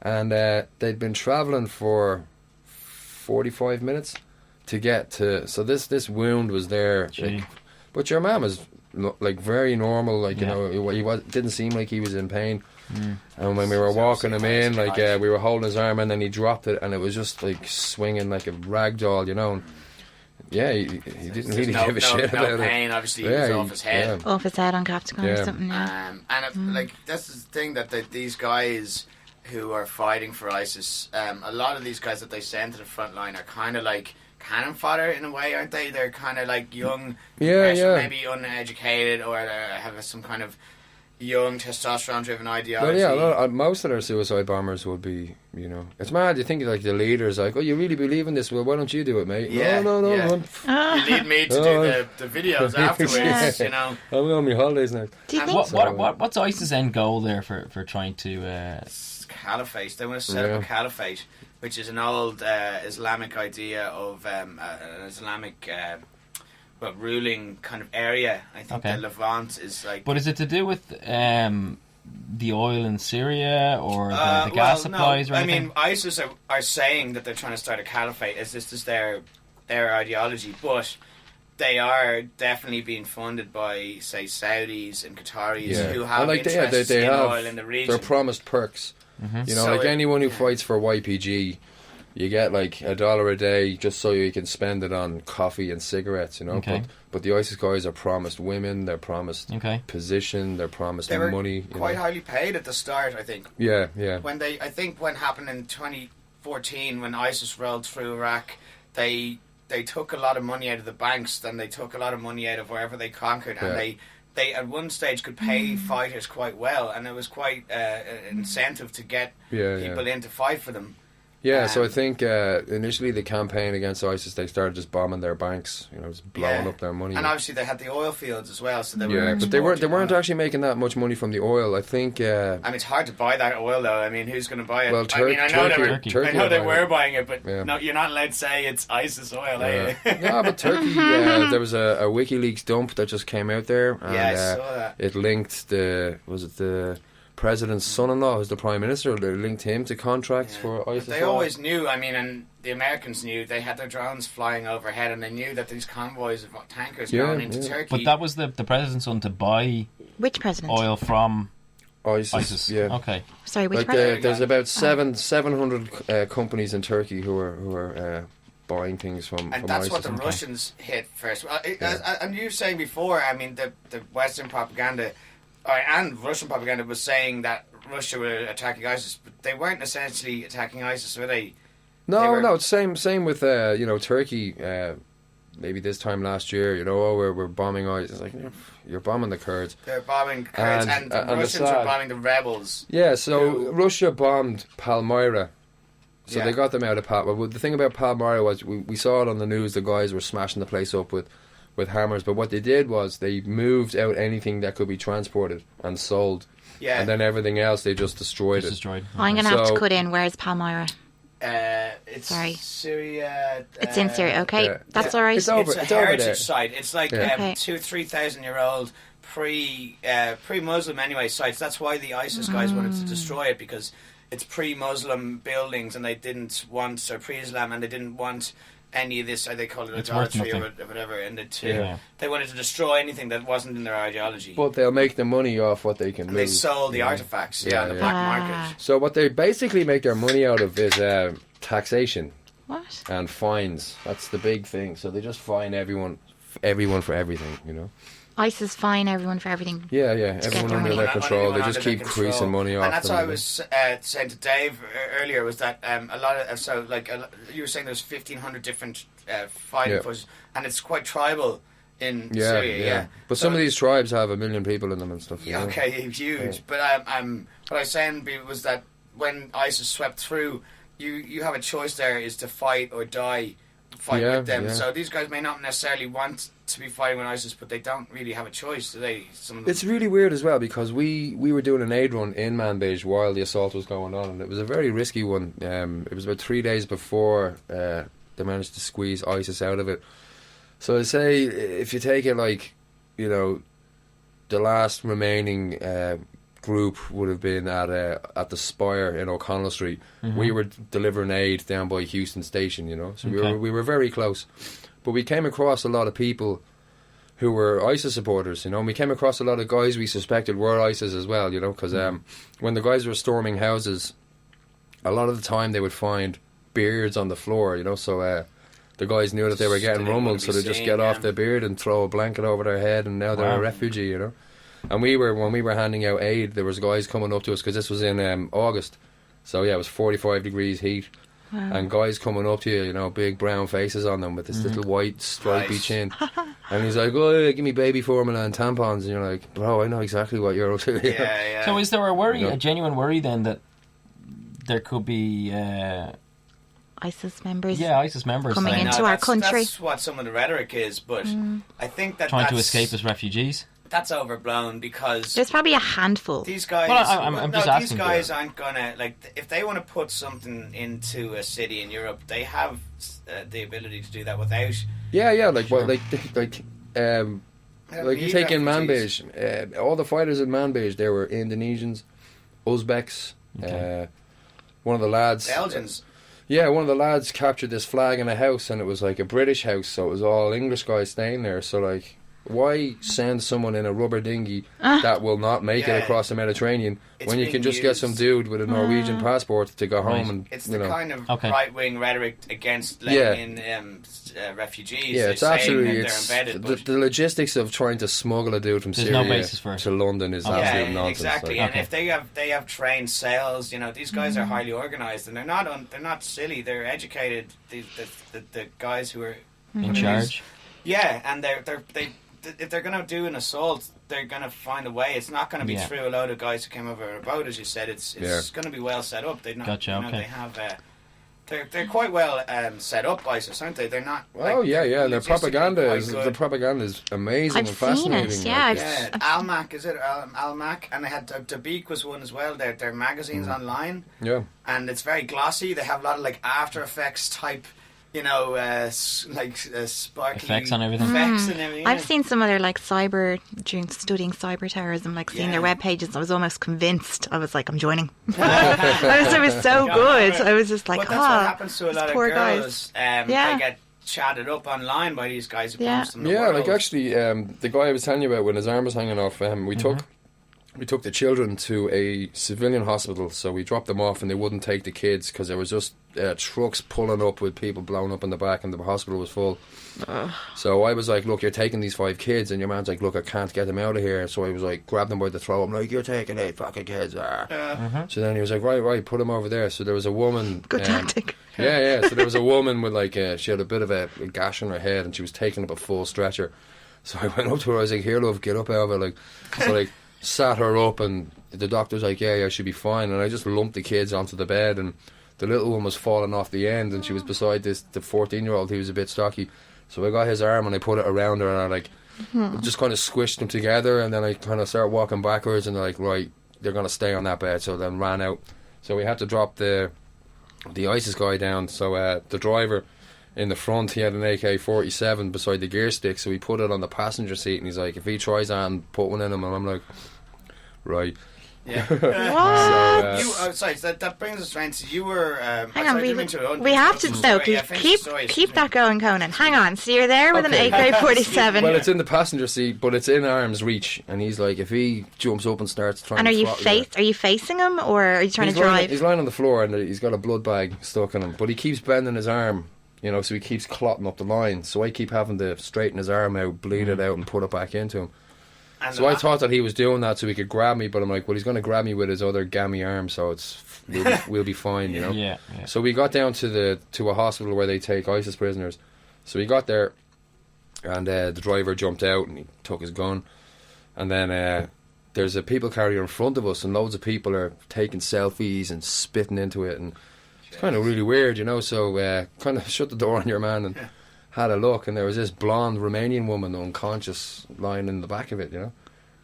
and they'd been travelling for 45 minutes to get to. So this wound was there, but your man was very normal. You know, he didn't seem like he was in pain. And when we were walking him in, we were holding his arm, and then he dropped it, and it was just swinging like a rag doll, you know. And, he didn't really give a shit about it. No pain, obviously. He was off his head. Off his head on Captagon or something. That's the thing that these guys who are fighting for ISIS, a lot of these guys that they send to the front line are kind of like cannon fodder in a way, aren't they? They're kind of like young, maybe uneducated, or have some kind of young, testosterone-driven ideology. Well, yeah, most of their suicide bombers would be, you know, it's mad. You think like the leader's like, oh, you really believe in this? Well, why don't you do it, mate? Yeah, no. You need me to do the videos afterwards, you know. I'm on my holidays now. Do you think? What's ISIS' end goal there for trying to? Caliphate. They want to set up a caliphate, which is an old Islamic idea of an Islamic. Ruling kind of area. I think the Levant is like. But is it to do with the oil in Syria or the gas supplies? No. Or anything? I mean, ISIS are saying that they're trying to start a caliphate. This is their ideology, but they are definitely being funded by, say, Saudis and Qataris who have interests in oil in the region. They're promised perks. Mm-hmm. You know, so like anyone who fights for YPG. You get like $1 a day just so you can spend it on coffee and cigarettes, you know. Okay. But the ISIS guys are promised women, they're promised position, they're promised money. They were quite highly paid at the start, I think. Yeah. When happened in 2014, when ISIS rolled through Iraq, they took a lot of money out of the banks, then they took a lot of money out of wherever they conquered, and they at one stage could pay fighters quite well, and it was quite an incentive to get people in to fight for them. Yeah, so I think initially the campaign against ISIS, they started just bombing their banks, you know, just blowing up their money. And obviously they had the oil fields as well, so they were. But they weren't actually making that much money from the oil. I think. I mean, it's hard to buy that oil though. I mean, who's going to buy it? Well, I know they were buying it, but no, you're not allowed to say it's ISIS oil, are you? No, but Turkey. There was a WikiLeaks dump that just came out there, and I saw that. It linked the president's son-in-law, who's the prime minister. They linked him to contracts for ISIS. But they always knew. I mean, and the Americans knew. They had their drones flying overhead, and they knew that these convoys of tankers going into Turkey. But that was the president's son to buy which president oil from ISIS. Yeah. Okay. Sorry, which president? There's about 700 companies in Turkey who are buying things from and that's ISIS. What the Russians hit first. And you were saying before, I mean, the Western propaganda. And Russian propaganda was saying that Russia were attacking ISIS, but they weren't essentially attacking ISIS, were they? No. Same with Turkey. Maybe this time last year, we're bombing ISIS. Like you're bombing the Kurds. They're bombing Kurds, and the Russians are bombing the rebels. Yeah, so Russia bombed Palmyra. So they got them out of Palmyra. Well, the thing about Palmyra was we saw it on the news. The guys were smashing the place up with hammers, but what they did was they moved out anything that could be transported and sold, and then everything else they just destroyed it. I'm going to have to cut in. Where's Palmyra? It's Syria. It's in Syria. Okay, that's all right. It's a heritage site. It's like 2,000-3,000 year old pre-Muslim anyway sites. That's why the ISIS guys wanted to destroy it, because it's pre-Muslim buildings, and they didn't want, or pre-Islam, and they didn't want any of this, they call it idolatry or whatever, and they wanted to destroy anything that wasn't in their ideology. But they'll make the money off what they can lose. They sold the artifacts, on the black market. So what they basically make their money out of is taxation. What? And fines. That's the big thing. So they just fine everyone for everything, ISIS fine everyone for everything. Yeah, everyone under their control. They just keep creasing money off. And that's what I was saying to Dave earlier, was that a lot of you were saying there's 1,500 different fighting forces, and it's quite tribal in Syria. Yeah. But some of these tribes have 1 million people in them and stuff. Yeah, okay, huge. Yeah. But what I was saying was that when ISIS swept through, you have a choice there, is to fight or die. Fight with them. So these guys may not necessarily want to be fighting with ISIS, but they don't really have a choice, do they? It's really weird as well, because we were doing an aid run in Manbij while the assault was going on, and it was a very risky one. It was about 3 days before they managed to squeeze ISIS out of it. So I say, if you take it like, the last remaining group would have been at the Spire in O'Connell Street. Mm-hmm. We were delivering aid down by Houston Station, so we were very close. But we came across a lot of people who were ISIS supporters, and we came across a lot of guys we suspected were ISIS as well, because when the guys were storming houses, a lot of the time they would find beards on the floor, so the guys knew that they were getting rumbled, so they just get off their beard and throw a blanket over their head, and now they're a refugee, And when we were handing out aid, there was guys coming up to us, because this was in August, so it was 45 degrees heat, and guys coming up to you, you know, big brown faces on them with this little white stripy chin, and he's like, "Oh, yeah, give me baby formula and tampons," and you're like, "Bro, I know exactly what you're up to." Yeah. So is there a worry, a genuine worry then that there could be ISIS members. Yeah, ISIS members coming saying, into our country. That's what some of the rhetoric is, but I think that trying to escape as refugees. That's overblown because there's probably a handful. These guys, I'm just asking. These guys aren't gonna if they want to put something into a city in Europe, they have the ability to do that without. Yeah, like you take in Manbij, all the fighters in Manbij, they were Indonesians, Uzbeks, one of the lads, Belgians. Yeah, one of the lads captured this flag in a house, and it was like a British house, so it was all English guys staying there. So like, why send someone in a rubber dinghy that will not make it across the Mediterranean when you can just get some dude with a Norwegian passport to go home and it's the kind of right-wing rhetoric against letting in refugees. Yeah, it's absolutely the logistics of trying to smuggle a dude from Syria to London is absolute nonsense. Exactly. And if they have trained cells, you know, these guys are highly organised and they're not silly. They're educated. The guys who are in charge. Yeah, and if they're going to do an assault, they're going to find a way. It's not going to be through a load of guys who came over a boat, as you said. It's going to be well set up. They they have. They're quite well set up, ISIS, aren't they? They're not. Their propaganda is amazing and fascinating. Seen it, Almac, is it Almac? And they had Dabiq was one as well. Their magazines online. Yeah, and it's very glossy. They have a lot of like After Effects type. You know, sparkly effects on everything. Effects and everything. I've seen some other during studying cyber terrorism, seeing their web pages. I was almost convinced. I was like, I'm joining. It was so good. I was just like, but that's what happens to a lot of girls. They get chatted up online by these guys who promise them the world. like actually, the guy I was telling you about when his arm was hanging off, we took the children to a civilian hospital, so we dropped them off and they wouldn't take the kids because there was just trucks pulling up with people blown up in the back and the hospital was full. So I was like, look, you're taking these 5 kids, and your man's like, look, I can't get them out of here. So I was like, grab them by the throat. I'm like, you're taking 8 fucking kids. So then he was like, right, put them over there. So there was a woman. Good tactic. Yeah. So there was a woman with she had a bit of a gash on her head and she was taking up a full stretcher. So I went up to her, I was like, here, love, get up out of it. Sat her up, and the doctor's like, yeah, she'll be fine. And I just lumped the kids onto the bed, and the little one was falling off the end, and she was beside the 14-year-old who was a bit stocky. So I got his arm and I put it around her, and I just kind of squished them together, and then I kind of started walking backwards, and they're like, right, they're going to stay on that bed. So then ran out. So we had to drop the ISIS guy down. So the driver in the front, he had an AK-47 beside the gear stick, so he put it on the passenger seat, and he's like, if he tries that and put one in him, and I'm like, right. Yeah. Sorry, that brings us around to you were. Hang on, we have to keep that going, Conan. Hang on, so you're there with an AK-47. Well, it's in the passenger seat, but it's in arm's reach, and he's like, if he jumps up and starts trying. And are you facing him, or are you trying to drive? He's lying on the floor, and he's got a blood bag stuck in him, but he keeps bending his arm. You know, so he keeps clotting up the line. So I keep having to straighten his arm out, bleed it out, and put it back into him. And so I thought that he was doing that so he could grab me, but I'm like, well, he's going to grab me with his other gammy arm, so we'll be fine, you know. Yeah. So we got down to a hospital where they take ISIS prisoners. So we got there, and the driver jumped out and he took his gun, and then there's a people carrier in front of us, and loads of people are taking selfies and spitting into it, and it's kind of really weird, you know. So kind of shut the door on your man and had a look, and there was this blonde Romanian woman unconscious lying in the back of it, you know.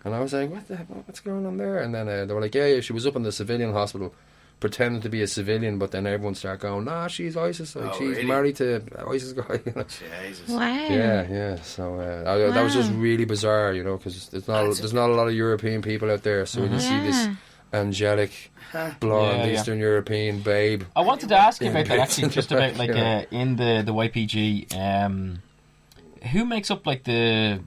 And I was like, what's going on there? And then they were like, yeah, she was up in the civilian hospital pretending to be a civilian, but then everyone started going, nah, she's ISIS, she's married to ISIS guy, you know. Jesus. Wow. Yeah. So that was just really bizarre, you know, because there's not a lot of European people out there, so when you see this angelic blonde Eastern European babe. I wanted to ask you about that actually, just about in the YPG, who makes up the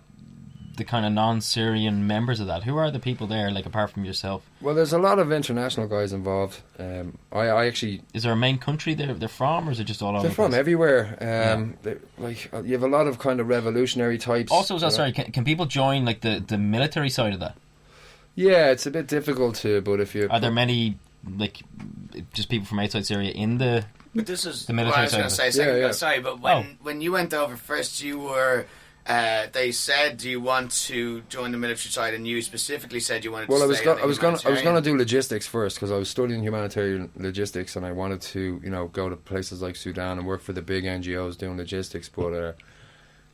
kind of non-Syrian members of that? Who are the people there, apart from yourself? Well, there's a lot of international guys involved. I actually... Is there a main country they're from, or is it just all over? They're from everywhere. You have a lot of kind of revolutionary types. Also, can people join the military side of that? Yeah, it's a bit difficult to, but if you... Are there many, just people from outside Syria in the But this is The what military I was going to service. say a second Yeah, ago. yeah. Sorry, but when you went over first, you were. They said, "Do you want to join the military side?" And you specifically said you wanted Well, to I was stay go- on the I was gonna humanitarian. do logistics first because I was studying humanitarian logistics and I wanted to go to places like Sudan and work for the big NGOs doing logistics. But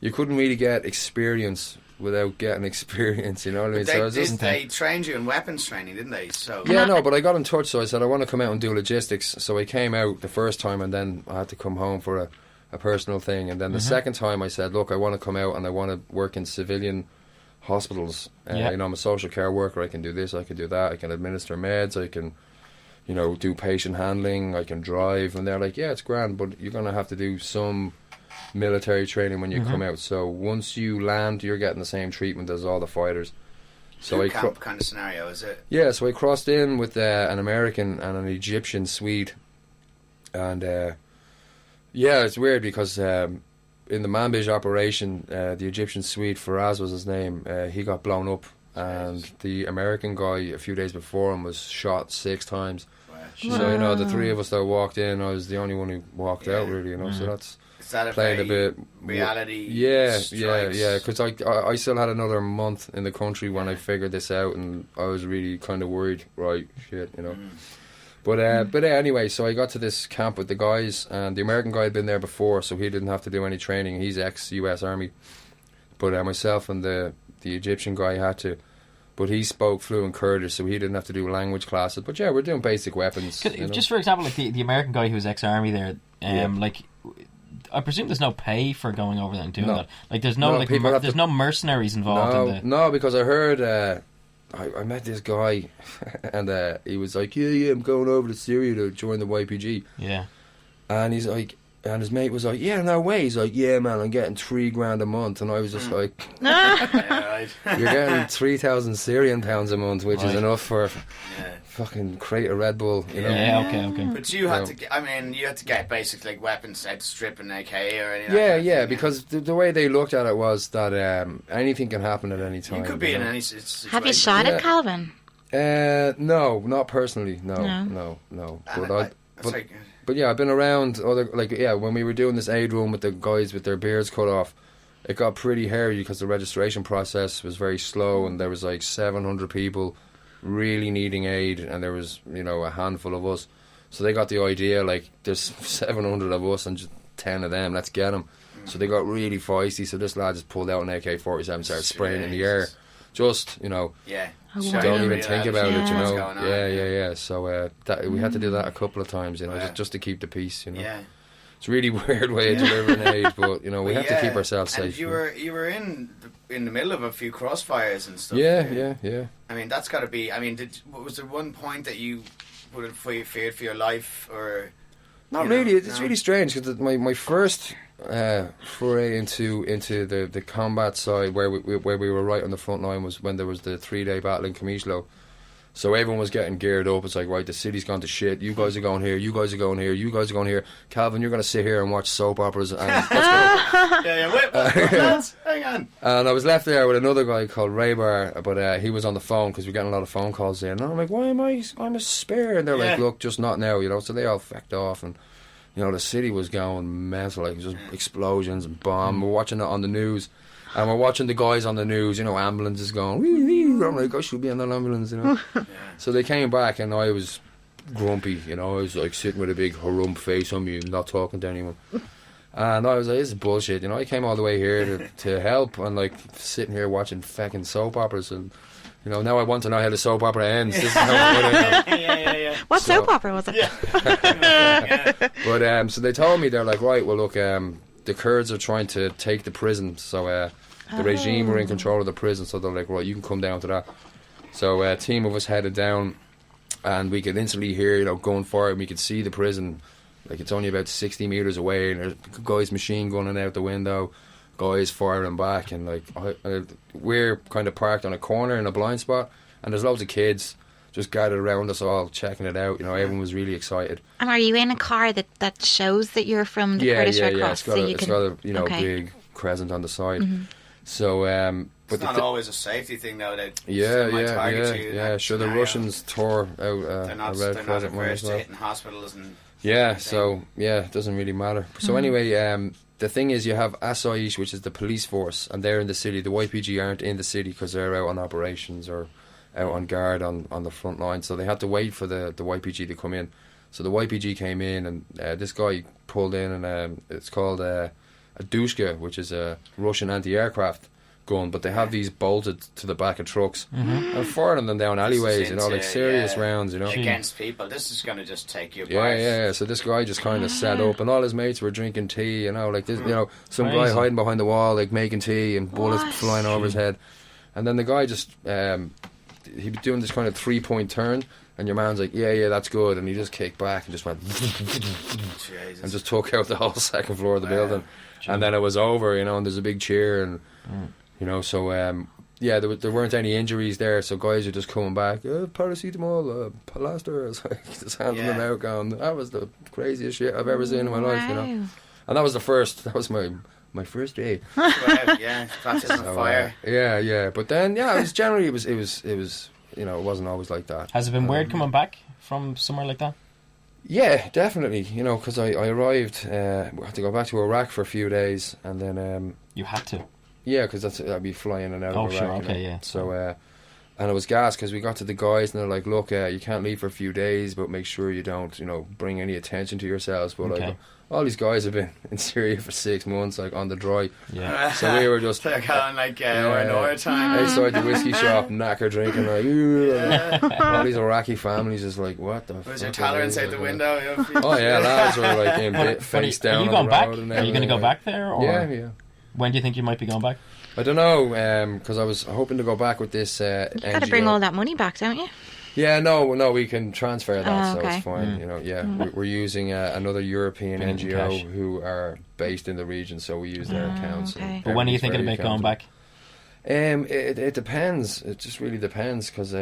you couldn't really get experience without getting experience. You know what I mean? But So I was just they trained you in weapons training, didn't they? So yeah, no, but I got in touch, so I said I want to come out and do logistics. So I came out the first time, and then I had to come home for a personal thing. And then the second time, I said, look, I want to come out and I want to work in civilian hospitals. I'm a social care worker. I can do this, I can do that. I can administer meds. I can, do patient handling. I can drive. And they're like, yeah, it's grand, but you're going to have to do some military training when you come out. So once you land, you're getting the same treatment as all the fighters. So boot camp kind of scenario, is it? Yeah, so I crossed in with an American and an Egyptian Swede, and it's weird because in the Manbij operation, the Egyptian Swede, Faraz was his name, he got blown up, and the American guy a few days before him was shot 6 times. Wow. So the 3 of us that walked in, I was the only one who walked out, really. So that's. Is that played a bit reality? Yeah. Because I still had another month in the country when I figured this out, and I was really kind of worried. Right, shit, But anyway, so I got to this camp with the guys, and the American guy had been there before, so he didn't have to do any training. He's ex-US Army. But myself and the Egyptian guy had to. But he spoke fluent Kurdish, so he didn't have to do language classes. But yeah, we're doing basic weapons. Just for example, like the American guy who's ex-army there, like. I presume there's no pay for going over there and doing that. Like, there's no there's no mercenaries involved. No, because I heard I met this guy, and he was like, "Yeah, I'm going over to Syria to join the YPG." Yeah, and he's like, and his mate was like, "Yeah, no way." He's like, "Yeah, man, I'm getting $3,000 a month," and I was just like, "You're getting 3,000 Syrian pounds a month, which is enough for." Fucking crate of Red Bull, Yeah, okay. But you had to get, you had to get basically like weapons, set strip and AK or anything. Because the way they looked at it was that anything can happen at any time. You could be in any situation. Have you shot at Calvin? No, not personally. No. But yeah, I've been around other when we were doing this aid room with the guys with their beards cut off, it got pretty hairy because the registration process was very slow, and there was like 700 people really needing aid, and there was a handful of us, so they got the idea like there's 700 of us and just 10 of them, let's get them. So they got really feisty, so this lad just pulled out an AK-47, started spraying in the air, just don't even think about it, so we had to do that a couple of times, just to keep the peace. It's a really weird way of delivering aid, but we have to keep ourselves safe. You were in the middle of a few crossfires and stuff. Yeah. I mean, that's got to be. I mean, was there one point that you would have feared for your life, or? Not really. It's really strange because my first foray into the combat side, where we were right on the front line, was when there was the 3-day battle in Kamishlo. So everyone was getting geared up. It's like, right, the city's gone to shit. You guys are going here. You guys are going here. You guys are going here. Calvin, you're going to sit here and watch soap operas. And let's go. Wait, hang on. And I was left there with another guy called Raybar, but he was on the phone because we were getting a lot of phone calls in. And I'm like, I'm a spare. And they're like, look, just not now, So they all fecked off, and the city was going mental, like just explosions and bombs. We're watching it on the news. And we're watching the guys on the news, ambulances going, wee, wee. I'm like, I should be on that ambulance, So they came back, and I was grumpy, I was like sitting with a big harump face on me, not talking to anyone. And I was like, this is bullshit, I came all the way here to help, and like sitting here watching fucking soap operas, and now I want to know how the soap opera ends. This is how What soap opera was it? But so they told me, they're like, right, well look, the Kurds are trying to take the prison, so the regime were in control of the prison, so they're like, right, you can come down to that. So a team of us headed down, and we could instantly hear, going for it, and we could see the prison, like it's only about 60 metres away, and there's guys machine gunning out the window, guys firing back, and like we're kind of parked on a corner in a blind spot, and there's loads of kids just gathered around us all checking it out. Everyone was really excited. And are you in a car that shows that you're from the Kurdish Red Cross? It's got a big crescent on the side. Mm-hmm. So, but it's not always a safety thing though. That Sure, the Russians tore out they're not a red crescent. averse to hitting hospitals and Yeah, so it doesn't really matter. So anyway, the thing is, you have Asaish, which is the police force, and they're in the city. The YPG aren't in the city because they're out on operations or out on guard on the front line. So they had to wait for the YPG to come in. So the YPG came in, and this guy pulled in, and it's called a Dushka, which is a Russian anti-aircraft gun, but they have these bolted to the back of trucks and firing them down alleyways, like serious rounds, against people. This is going to just take you apart. Yeah. So this guy just kind of set up, and all his mates were drinking tea, like this, some guy hiding behind the wall, like making tea, and bullets flying over his head. And then the guy just he'd be doing this kind of 3-point turn, and your man's like, yeah, that's good, and he just kicked back and just went and just took out the whole second floor of the building. And then it was over, and there's a big cheer, and so there weren't any injuries there, so guys are just coming back, paracetamol, plaster, just handing them out, going, that was the craziest shit I've ever seen in my life, And that was my first day. Wow, yeah, baptism of fire. Yeah, but then it was generally it was it wasn't always like that. Has it been weird coming back from somewhere like that? Yeah, definitely. Because I arrived, we had to go back to Iraq for a few days, and then you had to. Yeah, because I'd be flying in and out of Iraq. Sure, okay, yeah. So, and it was gas because we got to the guys and they're like, look, you can't leave for a few days, but make sure you don't, bring any attention to yourselves. But like, all these guys have been in Syria for 6 months, like on the dry. Yeah. So we were just they're kind of like our time outside the whiskey shop, knacker drinking, like all these Iraqi families is like, what the? Was your tolerance out the window? Oh yeah, lads were like in face down. Are you going back? And are you going to go back there? Or? Yeah. When do you think you might be going back? I don't know, because I was hoping to go back with this NGO. You got to bring all that money back, don't you? Yeah, no, we can transfer that, so it's fine. Mm. We're using another European NGO who are based in the region, so we use their accounts. Okay. But when are you thinking about going back? It depends. It just really depends, because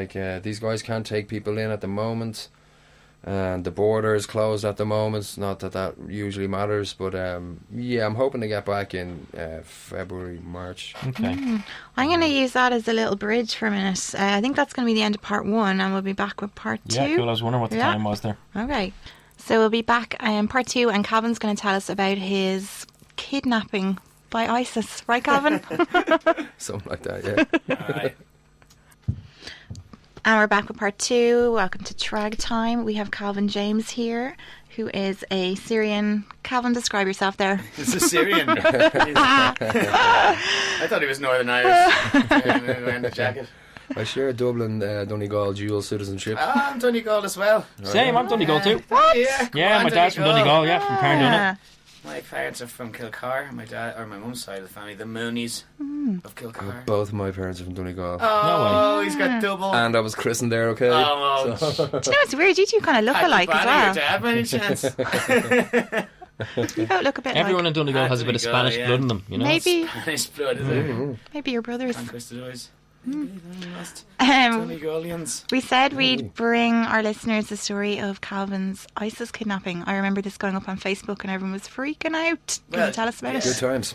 these guys can't take people in at the moment, and the border is closed at the moment. Not that usually matters, but I'm hoping to get back in February, March. Okay. I'm going to use that as a little bridge for a minute. I think that's going to be the end of part 1, and we'll be back with part 2. Yeah, cool. I was wondering what the time was there. Okay. So we'll be back in part 2, and Calvin's going to tell us about his kidnapping by ISIS. Right, Calvin? Something like that, yeah. All right. And we're back with part 2. Welcome to Tragtime. We have Calvin James here, who is a Syrian. Calvin, describe yourself there. It's a Syrian. I thought he was Northern Irish. Wearing the jacket. I share Dublin, Donegal dual citizenship. I'm Donegal as well. Same, I'm Donegal too. What? Yeah, My dad's from Donegal, from Carndonagh. My parents are from Kilcar. My dad, or my mum's side of the family, the Moonies of Kilcar. Both my parents are from Donegal. Oh, he's got double. And I was christened there, okay? Oh, Do you know it's weird? You two kind of look alike as well. Your dad, by any chance? You both look a bit Everyone like... in Donegal has a bit of Donegal, Spanish blood in them, Maybe, Spanish blood, is it? maybe your brothers. Conquisted eyes. Donegalians. We said we'd bring our listeners the story of Calvin's ISIS kidnapping. I remember this going up on Facebook and everyone was freaking out. Can you tell us about Good it? times.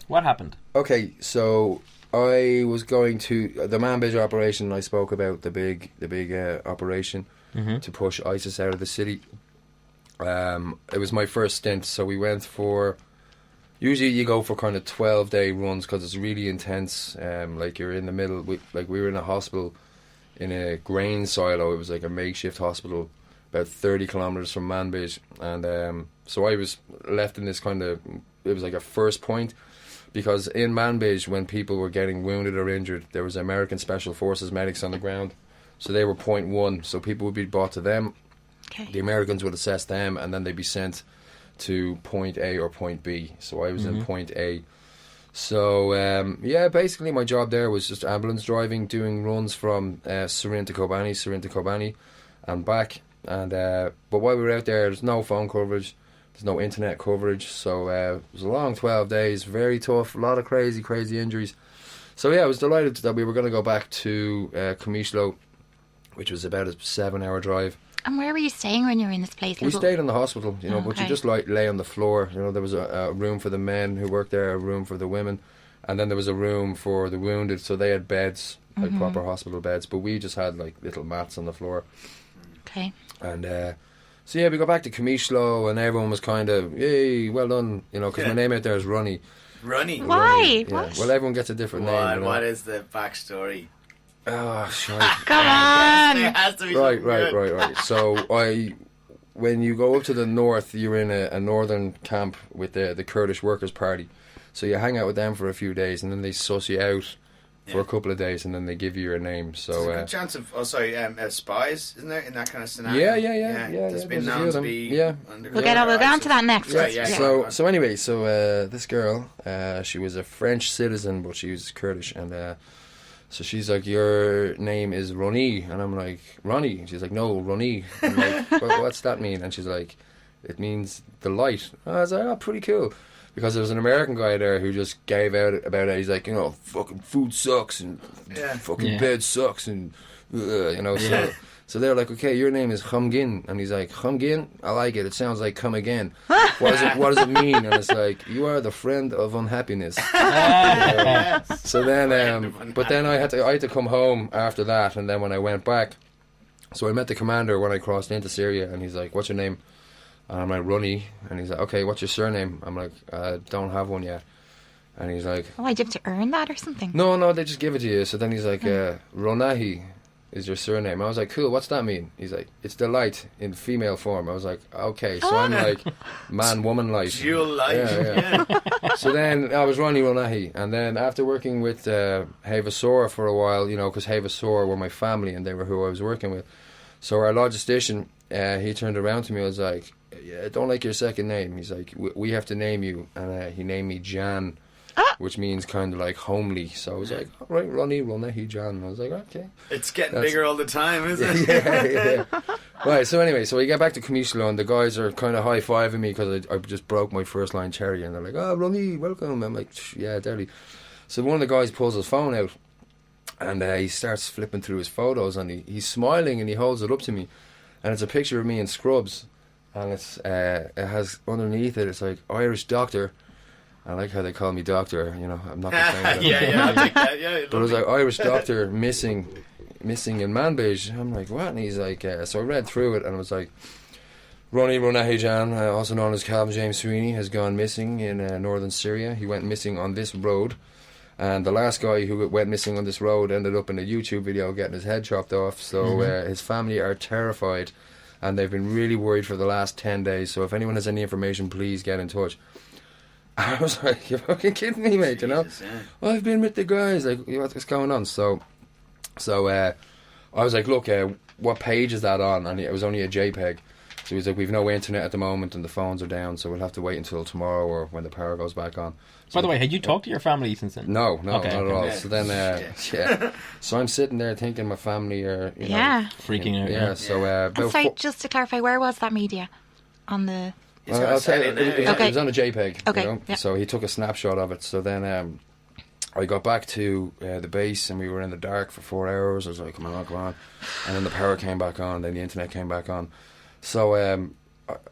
What happened? Okay, so I was going to the Manbij operation. I spoke about the big operation to push ISIS out of the city. It was my first stint, so we went for. Usually you go for kind of 12-day runs because it's really intense. Like you're in the middle. We were in a hospital in a grain silo. It was like a makeshift hospital about 30 kilometres from Manbij. And so I was left in this kind of... It was like a first point. Because in Manbij, when people were getting wounded or injured, there was American Special Forces medics on the ground. So they were point 1. So people would be brought to them. Okay. The Americans would assess them and then they'd be sent to point A or point B. So I was in point A. So basically my job there was just ambulance driving, doing runs from Syrian to Kobani and back. And but while we were out there, there's no phone coverage, there's no internet coverage. So it was a long 12 days, very tough, a lot of crazy injuries. So I was delighted that we were going to go back to Kamishlo, which was about a 7-hour drive. And where were you staying when you were in this place? We stayed in the hospital, but you just lay on the floor. There was a room for the men who worked there, a room for the women, and then there was a room for the wounded. So they had beds, like proper hospital beds, but we just had like little mats on the floor. Okay. And so yeah, we got back to Comishlo, and everyone was kind of, yay, well done, you know, because my name out there is Ronnie. Ronnie. Why? Yeah. What? Well, everyone gets a different name. You know? What is the backstory? Oh, shit. Come on. There has to be Right. something good. So when you go up to the north, you're in a northern camp with the Kurdish Workers' Party. So you hang out with them for a few days, and then they suss you out for a couple of days, and then they give you your name. So There's a good chance of spies, isn't there, in that kind of scenario? Yeah. There's been there's a few known of to them. be. Yeah. We'll get on to that next. Right, yeah. So anyway, this girl, she was a French citizen, but she was Kurdish, and so she's like, your name is Ronnie, and I'm like, Ronnie. And she's like, no, Ronnie. I'm like, what's that mean? And she's like, it means the light. I was like, oh, pretty cool. Because there was an American guy there who just gave out about it. He's like, you know, fucking food sucks and fucking bed sucks and you know. So they're like, okay, your name is Humgin, and he's like, Humgin, I like it. It sounds like come again. What does it mean? And it's like, you are the friend of unhappiness. So then, but then I had to come home after that, and then when I went back, so I met the commander when I crossed into Syria, and he's like, what's your name? And I'm like, Ronnie. And he's like, okay, what's your surname? I'm like, I don't have one yet. And he's like, Oh, I have to earn that or something? no, they just give it to you. So then he's like, Ronahi is your surname. I was like, cool, what's that mean? He's like, it's the light in female form. I was like, okay. So I'm like, man, woman light. Dual light. Yeah. So then I was Ronnie Ronahi. And then after working with Havasora for a while, you know, because Havasora were my family and they were who I was working with. So our logistician, he turned around to me and was like, yeah, don't like your second name. He's like, we have to name you. And he named me Jan, which means kind of like homely. So I was like, all right, Ronnie Jan. I was like, okay. It's getting bigger all the time, isn't it? Yeah. Right, so anyway, so we get back to Comishlo, and the guys are kind of high-fiving me because I just broke my first line cherry, and they're like, oh, Ronnie, welcome. I'm like, yeah, deadly. So one of the guys pulls his phone out, and he starts flipping through his photos, and he's smiling, and he holds it up to me, and it's a picture of me in scrubs, and it has underneath it, it's like, Irish doctor. I like how they call me doctor, you know, I'm not complaining. Yeah, I'll take that, yeah. But it was like, Irish doctor missing in Manbij. I'm like, what? And he's like, so I read through it, and it was like, Ronnie Ronahijan, also known as Calvin James Sweeney, has gone missing in northern Syria. He went missing on this road, and the last guy who went missing on this road ended up in a YouTube video getting his head chopped off. So his family are terrified, and they've been really worried for the last 10 days. So if anyone has any information, please get in touch. I was like, you're fucking kidding me, mate, you know? Jesus, yeah. I've been with the guys, like, what's going on? So I was like, look, what page is that on? And it was only a JPEG. So he was like, we've no internet at the moment and the phones are down, so we'll have to wait until tomorrow or when the power goes back on. So by the way, had you talked to your family since then? No, not at all. Yeah. So then, yeah. So I'm sitting there thinking my family are, you know, freaking out. Yeah, so And sorry, just to clarify, where was that media? On the... I'll tell you, it was on a JPEG. Okay, You know? yeah. So he took a snapshot of it. So then I got back to the base, and we were in the dark for 4 hours. I was like, come on. And then the power came back on, then the internet came back on. So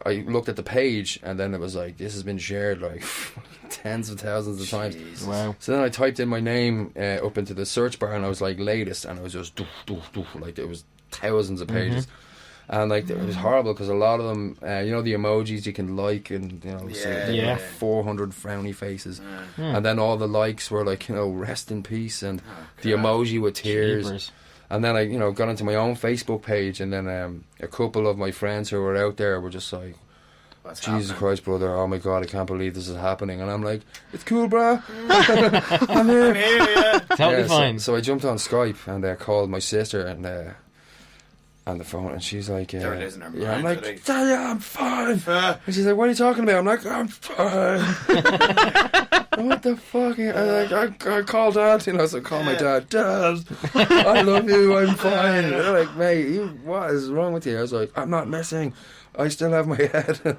I looked at the page, and then it was like, this has been shared like tens of thousands of times. Wow. So then I typed in my name up into the search bar, and I was like, latest, and it was just like it was thousands of pages. And like it was horrible because a lot of them, you know, the emojis you can like, and you know, say, like 400 frowny faces, and then all the likes were like, you know, rest in peace, and the emoji with tears. Jeepers. And then I, you know, got into my own Facebook page, and then a couple of my friends who were out there were just like, Jesus Christ, brother, oh my God, I can't believe this is happening. And I'm like, it's cool, bro. I'm here. Totally fine. So I jumped on Skype and called my sister and on the phone, and she's like, They're losing their yeah, I'm minds, like, are they? Dahlia, I'm fine. And she's like, what are you talking about? I'm like, I'm fine. What the fuck? I called Dad, you know, so I called my dad, Dad, I love you, I'm fine. And they're like, mate, what is wrong with you? I was like, I'm not missing, I still have my head.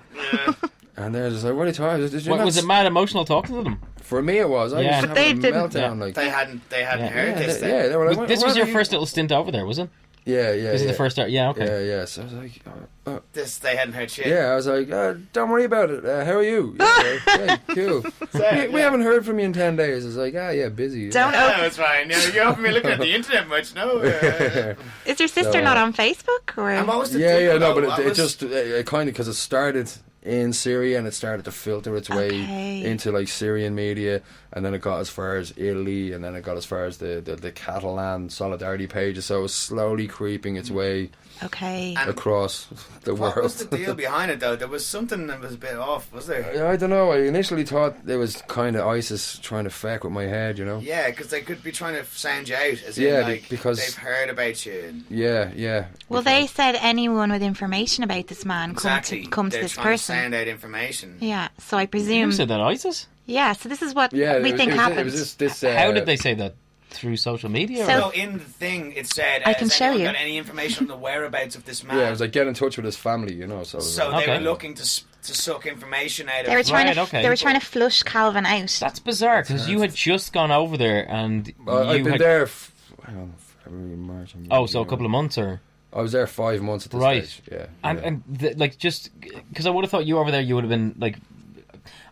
And they're just like, what are you talking about? What, was it mad emotional talking to them? For me it was. I was just having a meltdown. Like, They hadn't heard this then. They were like, This was what your are you- first little stint over there, was it? Yeah, This is the first start. Yeah, okay. Yeah. So I was like, They hadn't heard shit. yeah, I was like, don't worry about it. How are you? Yeah, cool. We haven't heard from you in 10 days. I was like, yeah, busy. Don't No, open. it's fine. You haven't been looking at the internet much, no? Is your sister not on Facebook? Or? And what was the Yeah, deal, no, though? but it just kind of because it started in Syria and it started to filter its way into like Syrian media, and then it got as far as Italy, and then it got as far as the Catalan solidarity pages. So it was slowly creeping its way across the world. What was the deal behind it, though? There was something that was a bit off, was there? I don't know. I initially thought it was kind of ISIS trying to fuck with my head, you know? Yeah, because they could be trying to sound you out, as in, like, because they've heard about you. Yeah. Well, they said anyone with information about this man come to this They're trying person. to sound out information. Yeah, so I presume. Who said that? ISIS? Yeah, so this is what we think it happened. was this, How did they say that? Through social media? So- No, in the thing it said, I can has show anyone you. got any information on the whereabouts of this man? Yeah, it was like get in touch with his family, you know. So they were looking to suck information out of They were trying Right, to. okay. They were trying to flush Calvin out. That's bizarre, because you had just gone over there and I've you been had... there. February, March. So a couple of months, or... I was there 5 months at this Right. stage. Yeah. And like, just... Because I would have thought you over there, you would have been, like...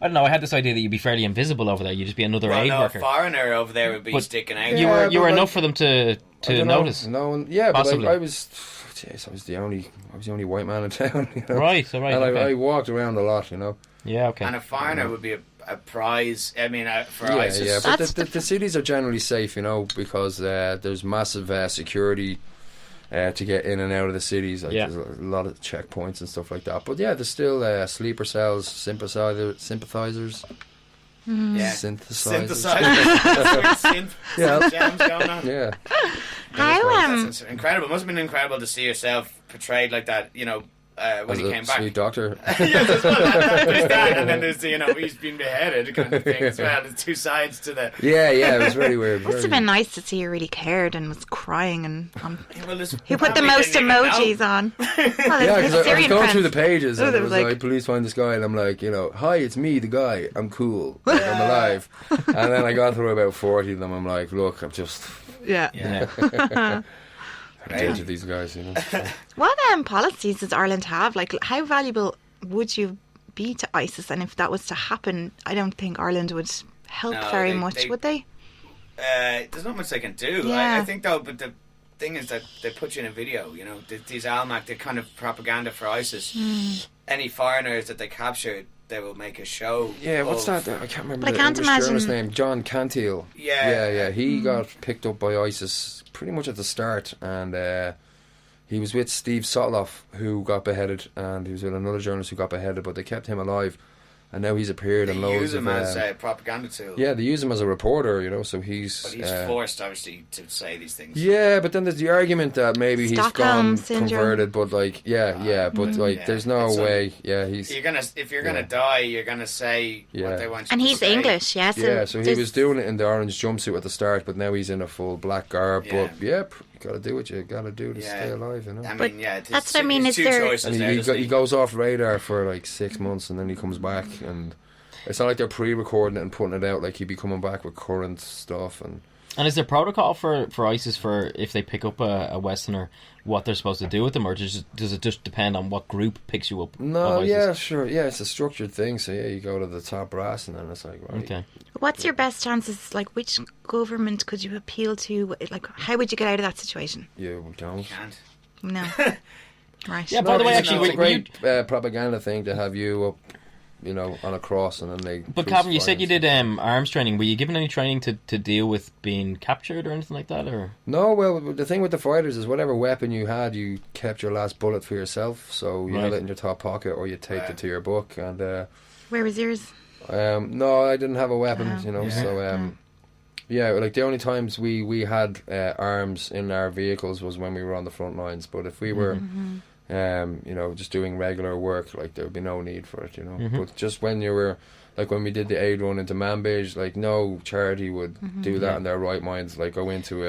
I don't know, I had this idea that you'd be fairly invisible over there. You'd just be another aid worker. A foreigner over there would be But sticking out. You Yeah, were but enough for them to notice. No one, yeah, Possibly. but I was. Jeez, I was the only white man in town. You know? Right, so right. And okay. I walked around a lot, you know. Yeah, okay. And a foreigner would be a prize. I mean, for Yeah, ISIS. yeah, but the cities are generally safe, you know, because there's massive security to get in and out of the cities. Like, there's a lot of checkpoints and stuff like that. But yeah, there's still sleeper cells, sympathizers. Yeah. Synthesizers. Synth jams going on. Yeah. How That's incredible. It must have been incredible to see yourself portrayed like that, you know, when As he a came back. sweet doctor. Yes, as well, there's that, and then there's, you know, he's been beheaded kind of thing as well. There's two sides to the... Yeah, it was very weird. Must have been nice to see you really cared and was crying and Well, who put the most emojis on? Well, Yeah, his because I was Syrian going friends. through the pages and there it was was like- like, please find this guy, and I'm like, you know, hi, it's me, the guy, I'm cool, like, I'm alive. And then I got through about 40 of them. I'm like, look, I'm just Yeah. rage of these guys, you know. So. What policies does Ireland have? Like, how valuable would you be to ISIS? And if that was to happen, I don't think Ireland would help No, very they- much, they- would they? There's not much they can do. Yeah. I think, though, but the thing is that they put you in a video, you know, these Almac, the kind of propaganda for ISIS. Any foreigners that they capture, they will make a show. Yeah, what's of. that? I can't remember But I the can't English journalist's imagine- name. John Cantil. Yeah. He got picked up by ISIS pretty much at the start, and he was with Steve Sotloff, who got beheaded, and he was with another journalist who got beheaded, but they kept him alive, and now he's appeared They in loads use him of... as a propaganda tool. yeah, they use him as a reporter, you know, so he's... But he's forced, obviously, to say these things. Yeah, but then there's the argument that maybe he's Stockholm gone syndrome. converted, but like, but like, Yeah. there's no It's way. Yeah, he's... If you're gonna die, you're gonna say what they want you And to he's say. English, yeah. So, Yeah, so he there's- was doing it in the orange jumpsuit at the start, but now he's in a full black garb. Yeah. But you gotta do what you gotta do to Yeah. stay alive, you know. I But mean, yeah, that's what I mean, there's is two there- choices And there, he doesn't he? goes off radar for like 6 months, and then he comes back, and it's not like they're pre-recording it and putting it out. Like he'd be coming back with current stuff, and And is there protocol for ISIS for if they pick up a Westerner, what they're supposed to do with them, or does it just depend on what group picks you up? no, of ISIS? yeah, sure, yeah, it's a structured thing. So yeah, you go to the top brass, and then it's like, right, Okay. What's your best chances? Like, which government could you appeal to? Like, how would you get out of that situation? you don't. Can't. No. Right. Yeah, by the way, it's actually, It's a were you, great propaganda thing to have you up, you know, on a cross, and then they. but Calvin, you crucify said you and did arms training. Were you given any training to deal with being captured or anything like that, or? No, well, the thing with the fighters is whatever weapon you had, you kept your last bullet for yourself. So you Right. held it in your top pocket, or you taped it to your book. And Where was yours? no, I didn't have a weapon, Oh. you know. Yeah. So yeah, like the only times we had arms in our vehicles was when we were on the front lines. But if we were, you know, just doing regular work, like there would be no need for it, you know. But just when you were, like when we did the aid run into Manbij, like no charity would do that in their right minds. Like go into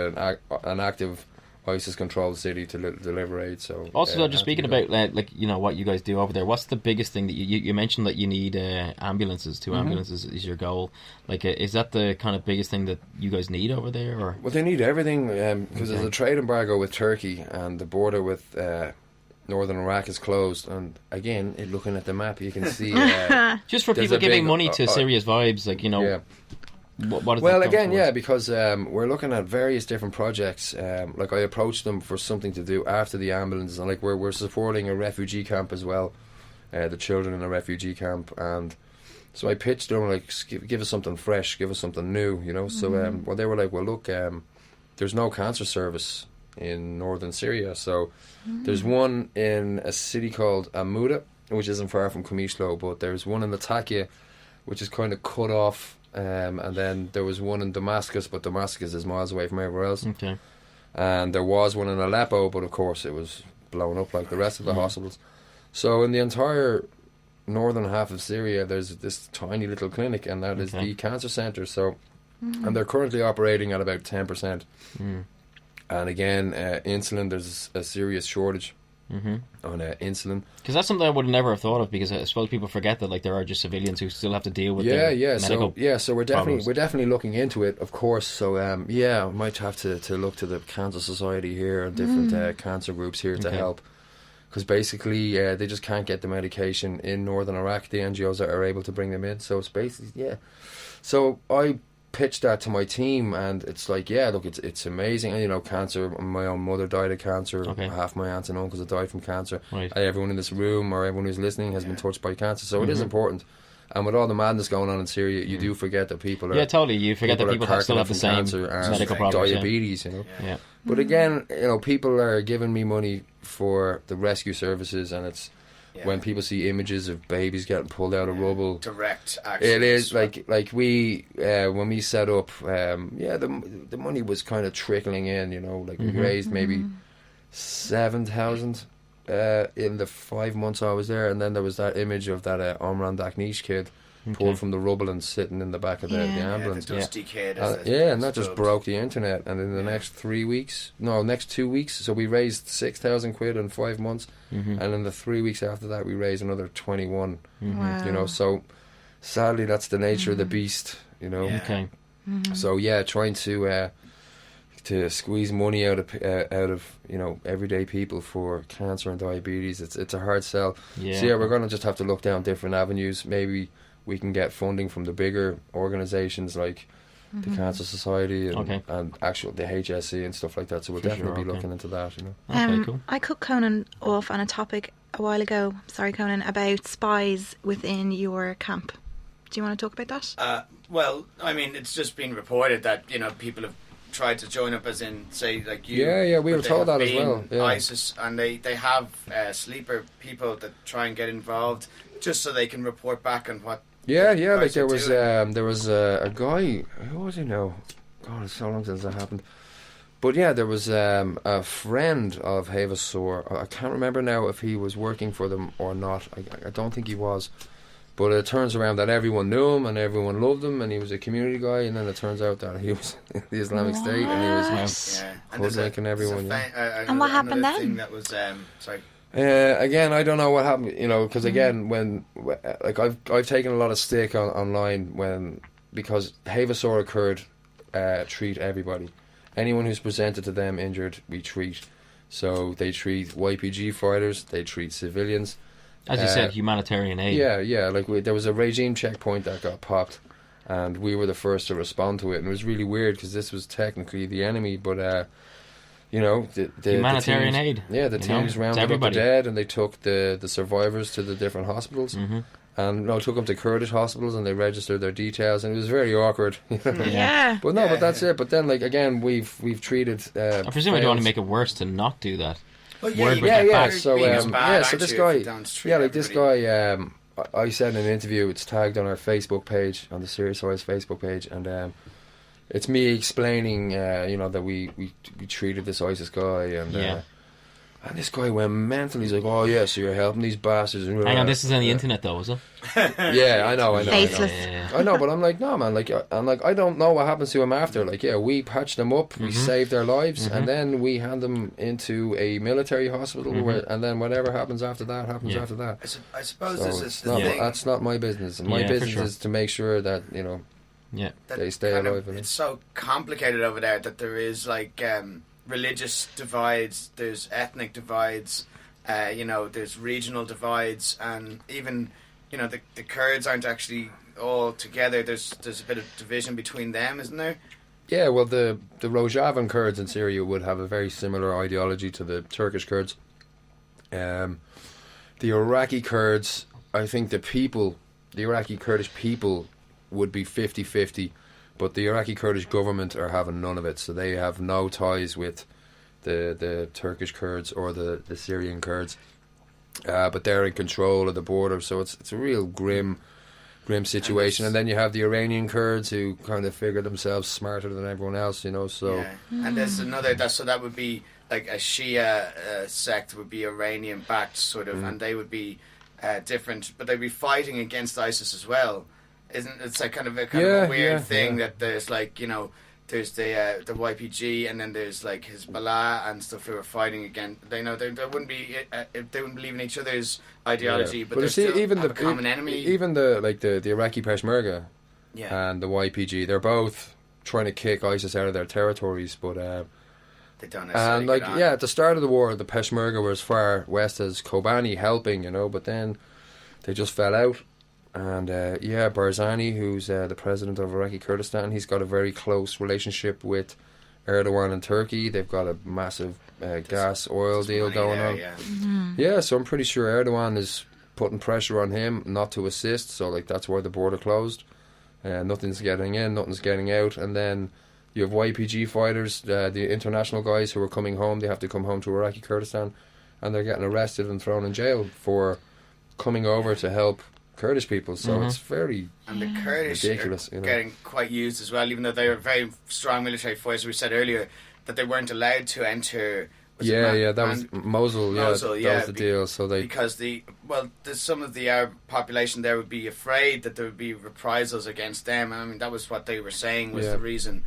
an active ISIS control the city to deliver aid. So also, just speaking about like what you guys do over there, what's the biggest thing that you mentioned that you need ambulances? 2 ambulances is your goal. Like, is that the kind of biggest thing that you guys need over there? Or well, they need everything because there's a trade embargo with Turkey, and the border with northern Iraq is closed. And again, looking at the map, you can see just for people giving money to Syrias Vibes, like Yeah. What well, again, because we're looking at various different projects. Like I approached them for something to do after the ambulances, and like we're supporting a refugee camp as well, the children in a refugee camp, and so I pitched them like, give us something fresh, give us something new, So well, they were like, well, look, there's no cancer service in northern Syria, so there's one in a city called Amuda, which isn't far from Qamishlo, but there's one in Latakia, which is kind of cut off. And then there was one in Damascus, but Damascus is miles away from everywhere else. Okay. And there was one in Aleppo, but of course it was blown up like the rest of the hospitals. So in the entire northern half of Syria, there's this tiny little clinic, and that is the cancer centre. So, and they're currently operating at about 10%. And again, insulin, there's a serious shortage. On insulin, because that's something I would never have thought of, because I suppose people forget that like there are just civilians who still have to deal with medical so we're definitely looking into it, of course. So I might have to look to the Cancer Society here and different cancer groups here to help, because basically they just can't get the medication in northern Iraq. The NGOs are able to bring them in, so it's basically so I pitched that to my team, and it's like, look, it's amazing. And, cancer, my own mother died of cancer. Half my aunts and uncles have died from cancer. Everyone in this room or everyone who's listening has been touched by cancer, so it is important. And with all the madness going on in Syria, you do forget that people are totally, you forget that people still have the same medical problems, diabetes, But again, people are giving me money for the rescue services, and it's when people see images of babies getting pulled out of rubble, direct action. It is like we when we set up, the money was kind of trickling in. Like we raised maybe 7,000 in the 5 months I was there, and then there was that image of that Omran Daknish kid pulled from the rubble and sitting in the back of the ambulance. The dusty kid. And that just broke the internet. And in the next 2 weeks, so we raised 6,000 quid in 5 months, and in the 3 weeks after that, we raised another 21. Wow. So sadly, that's the nature of the beast. Okay. So trying to squeeze money out of everyday people for cancer and diabetes, it's a hard sell. So we're going to just have to look down different avenues. Maybe we can get funding from the bigger organisations like the Cancer Society and actual the HSE and stuff like that. So we'll definitely be looking into that. Okay, cool. I cut Conan off on a topic a while ago. Sorry, Conan, about spies within your camp. Do you want to talk about that? Well, I mean, it's just been reported that people have tried to join up, as in, say, like you. We were told that as well. ISIS, and they have sleeper people that try and get involved just so they can report back on what. Like there was a guy. Who was he now? God, it's so long since that happened. But there was a friend of Havasor. I can't remember now if he was working for them or not. I don't think he was. But it turns around that everyone knew him and everyone loved him, and he was a community guy. And then it turns out that he was in the Islamic State, and he was hoodwinking everyone. And what happened then? Thing that was sorry. Again, I don't know what happened. Because again, when I've taken a lot of stick online because Havasor occurred, treat everybody. Anyone who's presented to them injured, we treat. So they treat YPG fighters, they treat civilians. As you said, humanitarian aid. There was a regime checkpoint that got popped, and we were the first to respond to it, and it was really weird because this was technically the enemy, but the humanitarian aid. Yeah, the teams rounded up the dead, and they took the survivors to the different hospitals, and took them to Kurdish hospitals, and they registered their details, and it was very awkward. But that's it. But then, again, we've treated. I presume I don't want to make it worse to not do that. So this guy, I said in an interview, it's tagged on our Facebook page, on the Syrias Vibes Facebook page, and it's me explaining, that we treated this ISIS guy, And this guy went mental. He's like, "Oh yeah, so you're helping these bastards." Hang on, this is on the internet though, is it? Yeah, I know. Faceless. I know, but I'm like, no, man. Like, I don't know what happens to him after. Like, yeah, we patch them up, we save their lives, and then we hand them into a military hospital, and then whatever happens after that happens after that. I suppose So this is the thing. that's not my business. My business is to make sure that that they stay kind alive. of, it's so complicated over there that there is like religious divides, there's ethnic divides, there's regional divides, and even the Kurds aren't actually all together. There's a bit of division between them, isn't there? Yeah, well, the Rojavan Kurds in Syria would have a very similar ideology to the Turkish Kurds. The Iraqi Kurds, I think the Iraqi Kurdish people would be 50-50, but the Iraqi Kurdish government are having none of it, so they have no ties with the Turkish Kurds or the Syrian Kurds, but they're in control of the border, so it's a real grim situation. And then you have the Iranian Kurds who kind of figure themselves smarter than everyone else, so yeah. And there's another so that would be like a Shia sect would be Iranian backed sort of, and they would be different, but they'd be fighting against ISIS as well. It's like kind of a weird thing that there's like there's the YPG, and then there's like Hezbollah and stuff who are fighting again. They wouldn't be they wouldn't believe in each other's ideology, but they still have a common enemy. Even the Iraqi Peshmerga and the YPG, they're both trying to kick ISIS out of their territories, but they don't necessarily at the start of the war, the Peshmerga were as far west as Kobani helping, but then they just fell out. And Barzani, who's the president of Iraqi Kurdistan, he's got a very close relationship with Erdogan and Turkey. They've got a massive oil deal going on. Yeah, so I'm pretty sure Erdogan is putting pressure on him not to assist. So that's why the border closed. Nothing's getting in, nothing's getting out. And then you have YPG fighters, the international guys who are coming home. They have to come home to Iraqi Kurdistan, and they're getting arrested and thrown in jail for coming over to help Kurdish people, so it's very and the Kurdish ridiculous, are getting quite used as well, even though they were very strong military forces. We said earlier that they weren't allowed to enter. That was Mosul. That was the deal. So because some of the Arab population there would be afraid that there would be reprisals against them. I mean, that was what they were saying was the reason.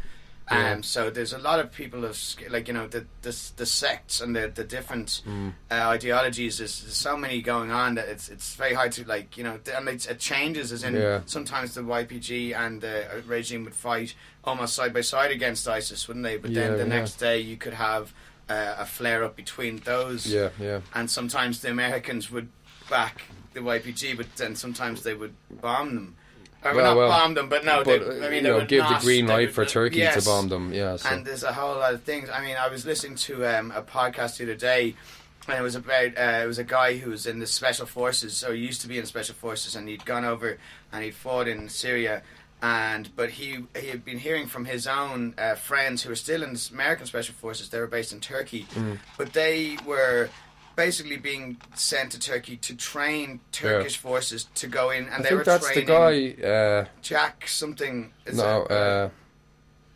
So there's a lot of people of the sects and the different ideologies. There's so many going on that it's very hard to and it changes as in sometimes the YPG and the regime would fight almost side by side against ISIS, wouldn't they? But then the next day you could have a flare up between those. And sometimes the Americans would back the YPG, but then sometimes they would bomb them. Bomb them, but no. They would give the green light for Turkey to bomb them. Yeah, so. And there's a whole lot of things. I mean, I was listening to a podcast the other day, and it was about it was a guy who was in the special forces. So he used to be in special forces, and he'd gone over and he'd fought in Syria. But he had been hearing from his own friends who were still in the American special forces. They were based in Turkey, but they were basically being sent to Turkey to train Turkish forces to go in, and they were that's training. The guy. Jack something. What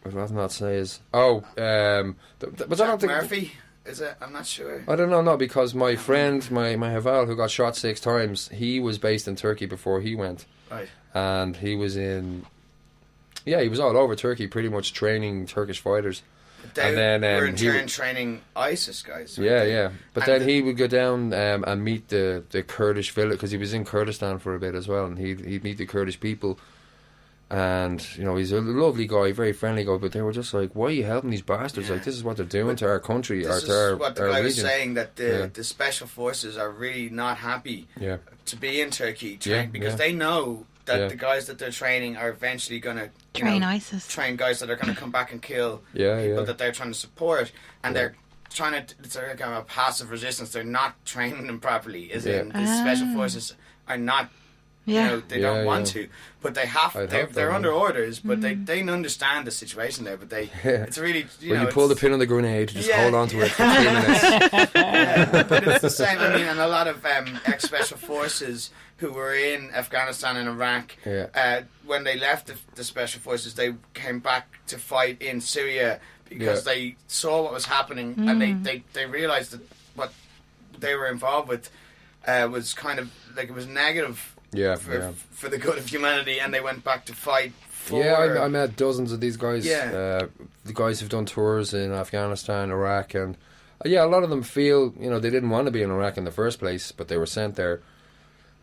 did not say is? Jack Murphy. Is it? I'm not sure. I don't know. No, because my friend, my Haval, who got shot 6 times, he was based in Turkey before he went. Right. And he was in. Yeah, he was all over Turkey, pretty much training Turkish fighters. They were in turn training ISIS guys. Yeah. But then he would go down and meet the Kurdish village, because he was in Kurdistan for a bit as well, and he'd meet the Kurdish people. And, he's a lovely guy, very friendly guy, but they were just like, why are you helping these bastards? Like, this is what they're doing to our country, or to our what the guy region. was saying, that the special forces are really not happy to be in Turkey because they know that the guys that they're training are eventually going to train ISIS, train guys that are going to come back and kill people that they're trying to support, and they're trying to. It's like a passive resistance. They're not training them properly. In the special forces are not. They don't want to, but they have. They're under orders, but they understand the situation there. But it's really when you pull the pin on the grenade, just hold on to it for 3 minutes. But it's the same. I mean, and a lot of ex-special forces who were in Afghanistan and Iraq, when they left the special forces, they came back to fight in Syria because they saw what was happening, and they realised that they were involved with was kind of like it was negative for the good of humanity, and they went back to fight for... Yeah, I met dozens of these guys. Yeah. The guys who've done tours in Afghanistan, Iraq, and a lot of them feel, they didn't want to be in Iraq in the first place, but they were sent there.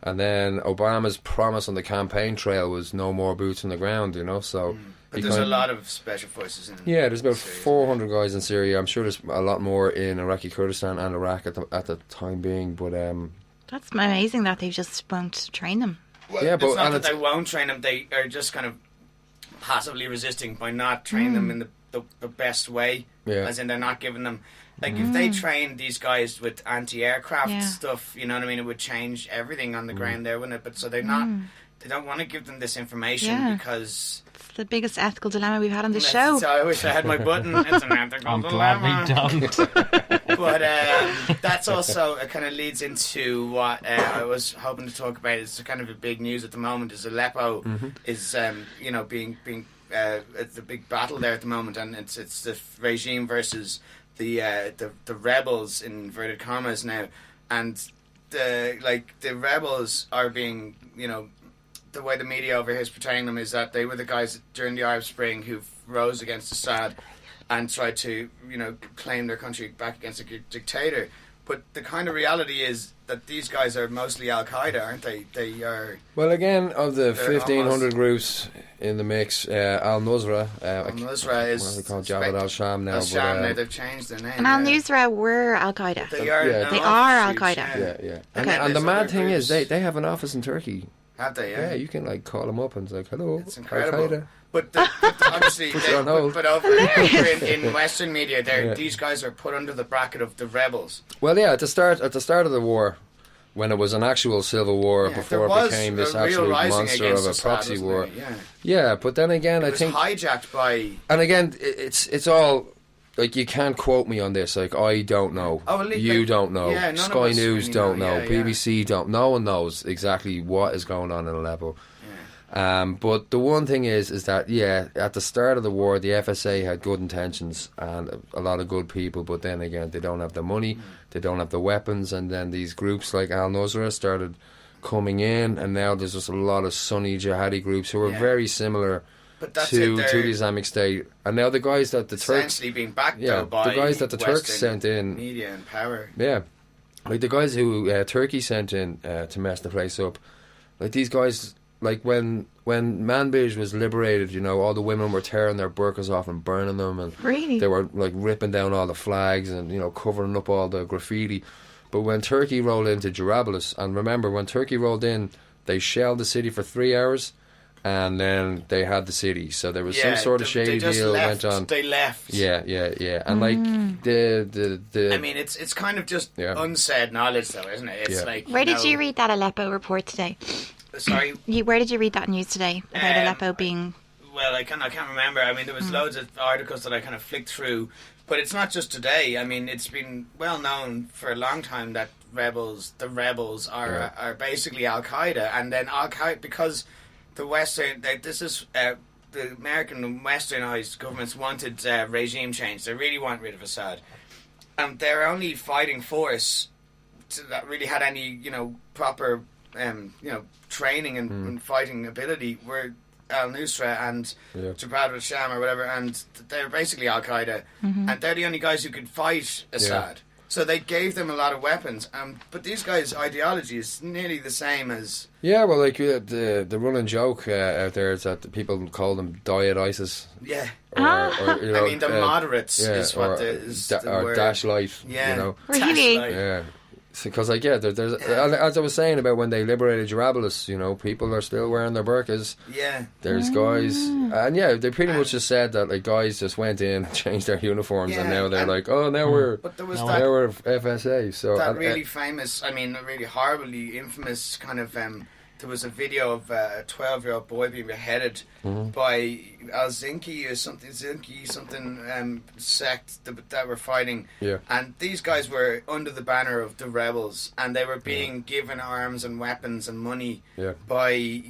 And then Obama's promise on the campaign trail was no more boots on the ground, so... But there's a lot of special forces in Yeah, there's about Syria, 400 guys in Syria. I'm sure there's a lot more in Iraqi Kurdistan and Iraq at the time being, but... That's amazing that they just won't train them. Well, yeah, it's not that they won't train them, they are just kind of passively resisting by not training them in the best way. Yeah. As in they're not giving them... Like, if they trained these guys with anti-aircraft stuff, you know what I mean, it would change everything on the ground there, wouldn't it? But so they're not... They don't want to give them this information because... It's the biggest ethical dilemma we've had on the show. So I wish I had my button. It's an ethical I'm dilemma. glad we don't. But that's also... It kind of leads into what I was hoping to talk about. It's kind of a big news at the moment, is Aleppo is, being... it's a big battle there at the moment, and it's the regime versus... The rebels in inverted commas now, and the rebels are being, the way the media over here is portraying them is that they were the guys during the Arab Spring who rose against Assad and tried to claim their country back against a dictator. But the kind of reality is that these guys are mostly Al Qaeda, aren't they? They are. Well, again, of the 1,500 groups in the mix, Al Nusra. Al Nusra is. What they call Jabhat al Sham now. Now they've changed their name. And Al Nusra were Al Qaeda. They are. Yeah, they are Al Qaeda. Yeah. Okay. And the mad thing is, they have an office in Turkey. Have they? Yeah, you can call them up and it's like, hello, it's incredible. Al Qaeda. But obviously, but over in Western media, these guys are put under the bracket of the rebels. Well, yeah, at the start of the war, when it was an actual civil war before it became this absolute monster of a proxy war. Yeah, but then again, I think hijacked by. And again, it's all. Like, you can't quote me on this. Like, I don't know. You don't know. Yeah, Sky News really don't know. Yeah, BBC don't. No one knows exactly what is going on in Aleppo. But the one thing is that, at the start of the war, the FSA had good intentions and a lot of good people, but then again, they don't have the money, they don't have the weapons, and then these groups like Al-Nusra started coming in, and now there's just a lot of Sunni jihadi groups who are very similar to the Islamic State. And now the guys that the Turks... Essentially being backed by the guys that the Western Turks sent in... media and power. Yeah. Like, the guys who Turkey sent in to mess the place up, like, these guys... Like, when Manbij was liberated, all the women were tearing their burqas off and burning them, and really? They were, like, ripping down all the flags and, covering up all the graffiti. But when Turkey rolled into Jarablus, and remember, when Turkey rolled in, they shelled the city for 3 hours, and then they had the city. So there was some sort of shady deal went on. They left. Yeah. And, like, the... I mean, it's kind of just unsaid knowledge, though, isn't it? It's like... Where did you read that Aleppo report today? Sorry? Where did you read that news today about Aleppo being... Well, I can't remember. I mean, there was loads of articles that I kind of flicked through, but it's not just today. I mean, it's been well known for a long time that the rebels are basically Al Qaeda, and then Al Qaeda because the Western, the American and Westernized governments wanted regime change. They really want rid of Assad, and their only fighting force that really had any proper training and fighting ability were Al-Nusra and Jabhat al-Sham or whatever, and they're basically Al-Qaeda, and they're the only guys who could fight Assad. So they gave them a lot of weapons, but these guys' ideology is nearly the same as... Yeah, well, like, the running joke out there is that people call them Diet ISIS. Yeah. Or, I mean, the moderates is what the word. Dash Light, Really? Yeah. Because, like, there's as I was saying about when they liberated Jarablus, people are still wearing their burqas. Yeah. There's guys, and they pretty much just said that, like, guys just went in and changed their uniforms, and now they're like, oh, now we're FSA. So that really famous, I mean, really horribly infamous kind of. There was a video of a 12-year-old boy being beheaded by Al-Zinki or something sect that were fighting. Yeah. And these guys were under the banner of the rebels, and they were being given arms and weapons and money by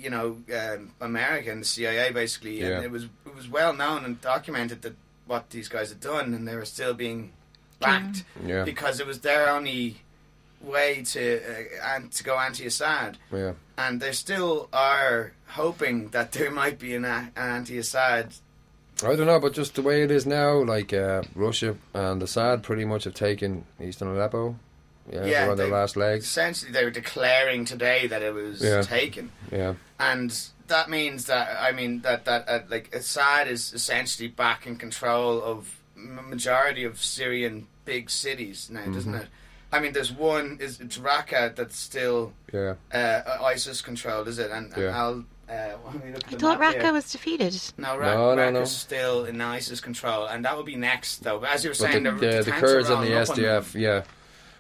American CIA basically. And it was well known and documented that what these guys had done, and they were still being backed because it was their only way to go anti-Assad. Yeah. And they still are hoping that there might be an anti-Assad. I don't know, but just the way it is now, like Russia and Assad pretty much have taken eastern Aleppo. Yeah, they're on their last legs. Essentially, they were declaring today that it was taken. Yeah. And that means that like Assad is essentially back in control of majority of Syrian big cities now, doesn't it? I mean, there's one, it's Raqqa, that's still ISIS controlled, is it? And I thought Raqqa was defeated. No, Raqqa's still in ISIS control, and that will be next, though. But as you were saying, the Kurds and the SDF,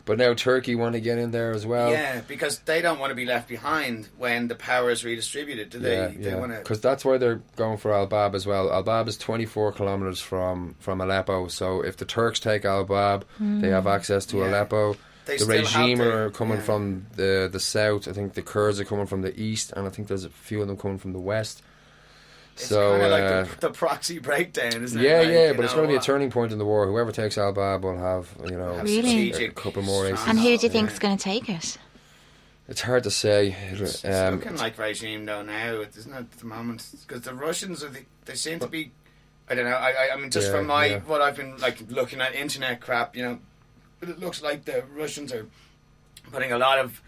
But now Turkey want to get in there as well. Yeah, because they don't want to be left behind when the power is redistributed, do they? They want to... Because that's why they're going for Al-Bab as well. Al-Bab is 24 kilometres from Aleppo, so if the Turks take Al-Bab, they have access to Aleppo. The regime are coming from the south. I think the Kurds are coming from the east, and I think there's a few of them coming from the west. It's kind of like the proxy breakdown, isn't it? Yeah, but it's going to be a turning point in the war. Whoever takes Al-Bab will have, a couple more aces. And who do you think is going to take it? It's hard to say. It's looking like regime though now, isn't it, at the moment? Because the Russians they seem to be. I don't know. I mean, just from what I've been looking at internet crap, it looks like the Russians are putting a lot of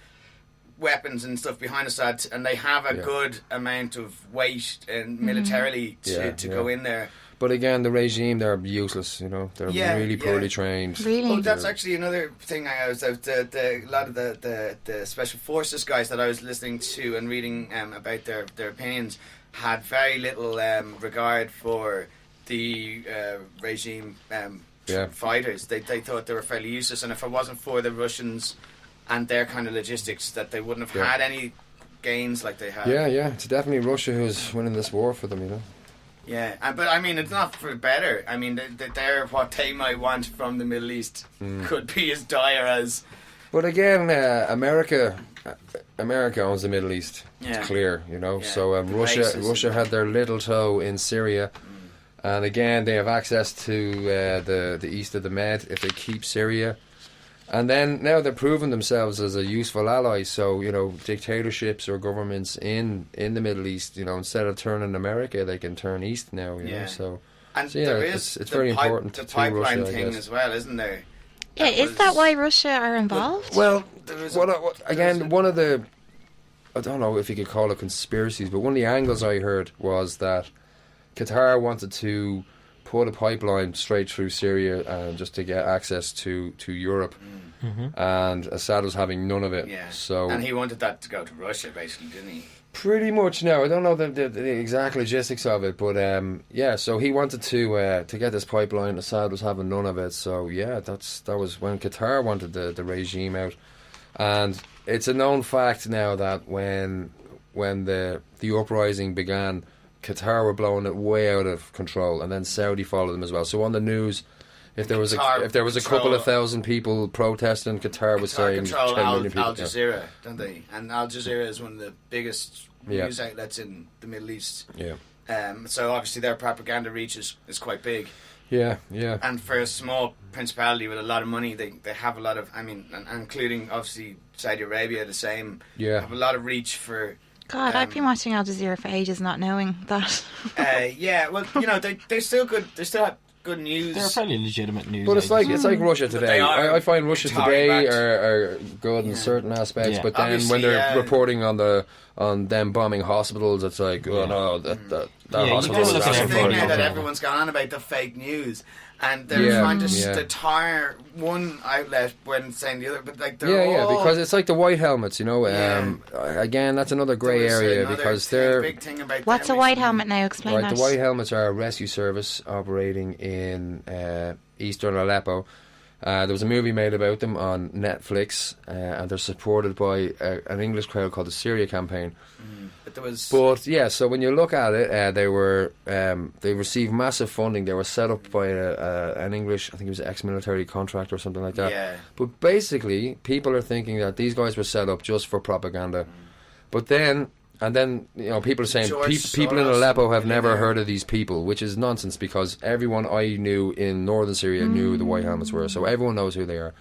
weapons and stuff behind Assad, and they have a good amount of weight and militarily to go in there. But again, the regime, they're useless, they're really poorly trained. Really? Oh, that's actually another thing a lot of the special forces guys that I was listening to and reading about their opinions had very little regard for the regime fighters. They thought they were fairly useless, and if it wasn't for the Russians and their kind of logistics, that they wouldn't have had any gains like they had. Yeah, it's definitely Russia who's winning this war for them, Yeah, but I mean, it's not for better. I mean, they're what they might want from the Middle East could be as dire as... But again, America owns the Middle East. It's clear, So Russia had their little toe in Syria. And again, they have access to the east of the Med if they keep Syria. And then now they're proving themselves as a useful ally. So, dictatorships or governments in the Middle East, instead of turning America, they can turn east now, So, there is it's very important the to pipeline Russia, thing as well, isn't there? Yeah, is that why Russia are involved? Well, one of the... I don't know if you could call it conspiracies, but one of the angles I heard was that Qatar wanted to put a pipeline straight through Syria just to get access to Europe, and Assad was having none of it. Yeah. So, and he wanted that to go to Russia, basically, didn't he? Pretty much. No, I don't know the exact logistics of it, but so he wanted to get this pipeline. Assad was having none of it. So that was when Qatar wanted the regime out, and it's a known fact now that when the uprising began, Qatar were blowing it way out of control, and then Saudi followed them as well. So on the news, if there was a couple of thousand people protesting, Qatar was saying control 10 million people. Al Jazeera, don't they? And Al Jazeera is one of the biggest news outlets in the Middle East. Yeah. So obviously their propaganda reach is quite big. Yeah. And for a small principality with a lot of money, they have a lot of. I mean, including obviously Saudi Arabia, the same. Yeah. Have a lot of reach for. God, I've been watching Al Jazeera for ages, not knowing that. Well, they're still good. They still have good news. They're fairly legitimate news. But it's like Russia today. I find Russia today backed. are good in certain aspects, but then Obviously, when they're reporting on them bombing hospitals, it's like, oh no, that hospital is It's the thing now that actually everyone's gone on about the fake news, and they're trying to tire one outlet when saying the other, but they're all... because it's like the white helmets, Again, that's another grey area because they're... Big thing about What's a white helmet now? Explain that. The white helmets are a rescue service operating in eastern Aleppo. There was a movie made about them on Netflix, and they're supported by an English crowd called the Syria campaign. So when you look at it, they received massive funding. They were set up by an English, I think it was ex-military contractor or something like that. Yeah. But basically, people are thinking that these guys were set up just for propaganda. But then people are saying people in Aleppo have never heard of these people, which is nonsense because everyone I knew in northern Syria knew the white helmets were, so everyone knows who they are.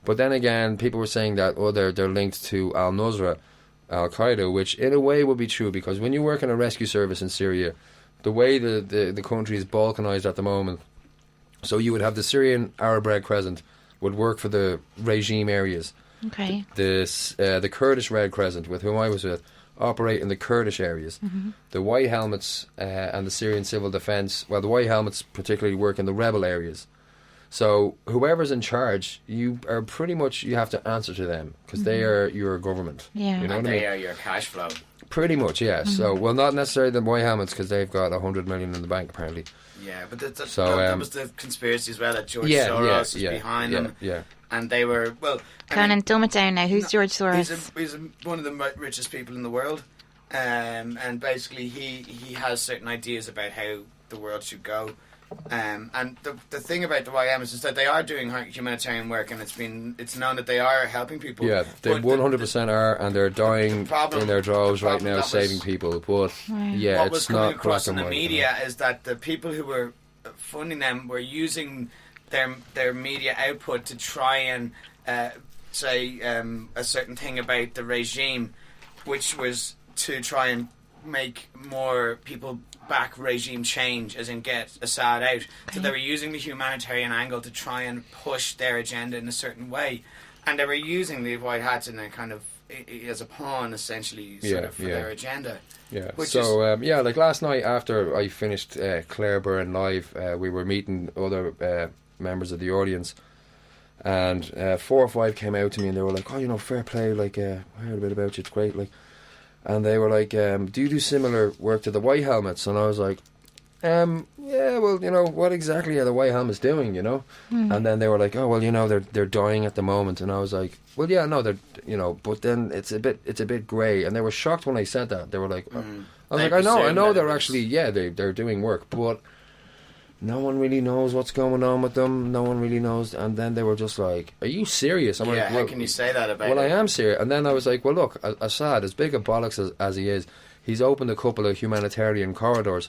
But then again, people were saying that they're linked to Al-Nusra, Al-Qaeda, which in a way would be true, because when you work in a rescue service in Syria, the way the country is balkanized at the moment, so you would have the Syrian Arab Red Crescent would work for the regime areas. Okay. The Kurdish Red Crescent, with whom I was with, operate in the Kurdish areas. The White Helmets and the Syrian Civil Defence, well, the White Helmets particularly work in the rebel areas. So whoever's in charge, you are pretty much, you have to answer to them, because they are your government. Yeah. You know what I mean? They are your cash flow. Pretty much, yeah. So, well, not necessarily the White Helmets, because they've got 100 million in the bank, apparently. Yeah, but that So, was the conspiracy as well, that George Yeah, Soros is yeah, behind yeah, them. yeah. And they were, well... Conan, dumb it down now. Who's George Soros? He's one of the richest people in the world. And basically he has certain ideas about how the world should go. And the thing about the YM is that they are doing humanitarian work, and it's known that they are helping people. Yeah, they 100% are, and they're dying in their droves right now, saving people. But yeah, what it's was not coming across black in and the white, media is that the people who were funding them were using their media output to try and say a certain thing about the regime, which was to try and make more people back regime change, as in get Assad out. Okay. So they were using the humanitarian angle to try and push their agenda in a certain way, and they were using the white hats in a kind of as a pawn, essentially, for their agenda. Yeah. So like last night after I finished Claire Byrne live, we were meeting other members of the audience, and 4 or 5 came out to me and they were like, "Oh, fair play. Like, I heard a bit about you. It's great. Like." And they were like, "Do you do similar work to the White Helmets?" And I was like, "Yeah, well, what exactly are the White Helmets doing, And then they were like, "Oh, well, they're dying at the moment." And I was like, "Well, yeah, no, they're, but then it's a bit grey." And they were shocked when I said that. They were like, I was like, I know they're actually, they're doing work, but no one really knows what's going on with them. No one really knows. And then they were just like, "Are you serious?" I'm like, well, how can you say that about Well, I am serious. And then I was like, well, look, Assad, as big a bollocks as he is, he's opened a couple of humanitarian corridors,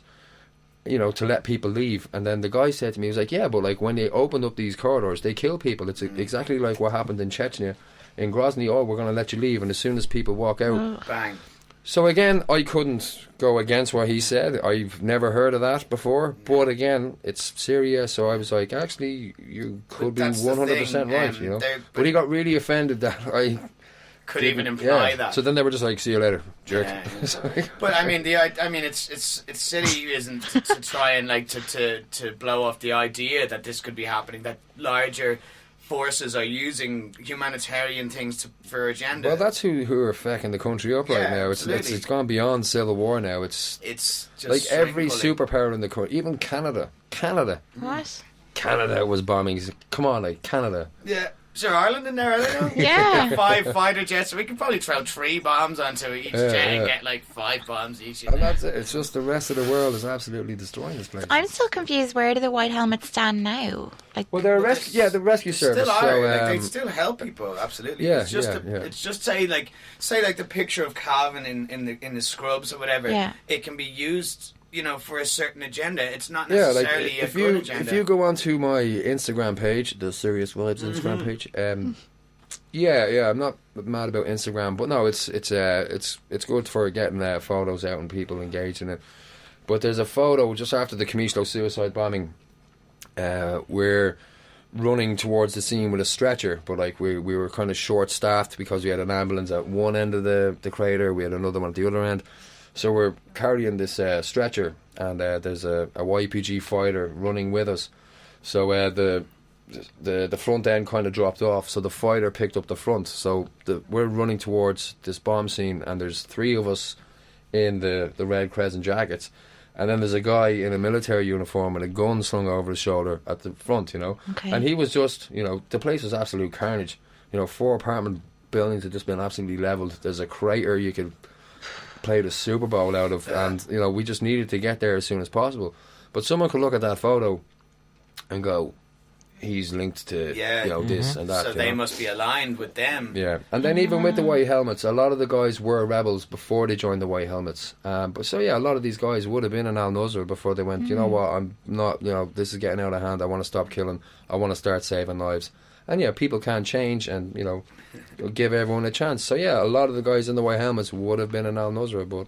to let people leave. And then the guy said to me, he was like, "Yeah, but like when they opened up these corridors, they kill people. It's exactly like what happened in Chechnya, in Grozny. Oh, we're going to let you leave. And as soon as people walk out, bang." So again, I couldn't go against what he said. I've never heard of that before. But again, it's Syria, so I was like, actually, you could be 100% right, But he got really offended that I could even imply that. So then they were just like, "See you later, jerk." Yeah. But I mean, it's silly, isn't to try and to blow off the idea that this could be happening, that larger forces are using humanitarian things for agenda. Well, that's who are fucking the country up right now. It's gone beyond civil war now. It's just like every superpower in the country, even Canada. What? Canada was bombing. Come on, like Canada. Yeah. Sure, Ireland in there, I don't know. Yeah. 5 fighter jets. We could probably throw 3 bombs onto each jet and get like 5 bombs each. And that's it. It's just the rest of the world is absolutely destroying this place. I'm still confused. Where do the White Helmets stand now? Well, they're the rescue service. Still are. So, they still help people. Absolutely. Yeah, it's just it's just say the picture of Calvin in the scrubs or whatever. Yeah. It can be used, for a certain agenda. It's not necessarily a good agenda. If you go onto my Instagram page, the Syrias Vibes Instagram page, I'm not mad about Instagram, but no, it's good for getting photos out and people engaged in it. But there's a photo just after the Comishlo suicide bombing. We're running towards the scene with a stretcher, but like we were kind of short staffed because we had an ambulance at one end of the crater, we had another one at the other end. So we're carrying this stretcher, and there's a YPG fighter running with us. So the front end kind of dropped off, so the fighter picked up the front. So we're running towards this bomb scene, and there's 3 of us in the Red Crescent jackets. And then there's a guy in a military uniform with a gun slung over his shoulder at the front, Okay. And he was just, the place was absolute carnage. 4 apartment buildings had just been absolutely levelled. There's a crater you could play the Super Bowl out of, and we just needed to get there as soon as possible. But someone could look at that photo and go, he's linked to this and that. So they must be aligned with them. Yeah, and then even with the White Helmets, a lot of the guys were rebels before they joined the White Helmets. But so a lot of these guys would have been in Al-Nusra before they went, you know what, I'm not, this is getting out of hand, I want to stop killing, I want to start saving lives. And yeah, people can change, and you know, give everyone a chance. So yeah, a lot of the guys in the white helmets would have been an Al Nusra, but.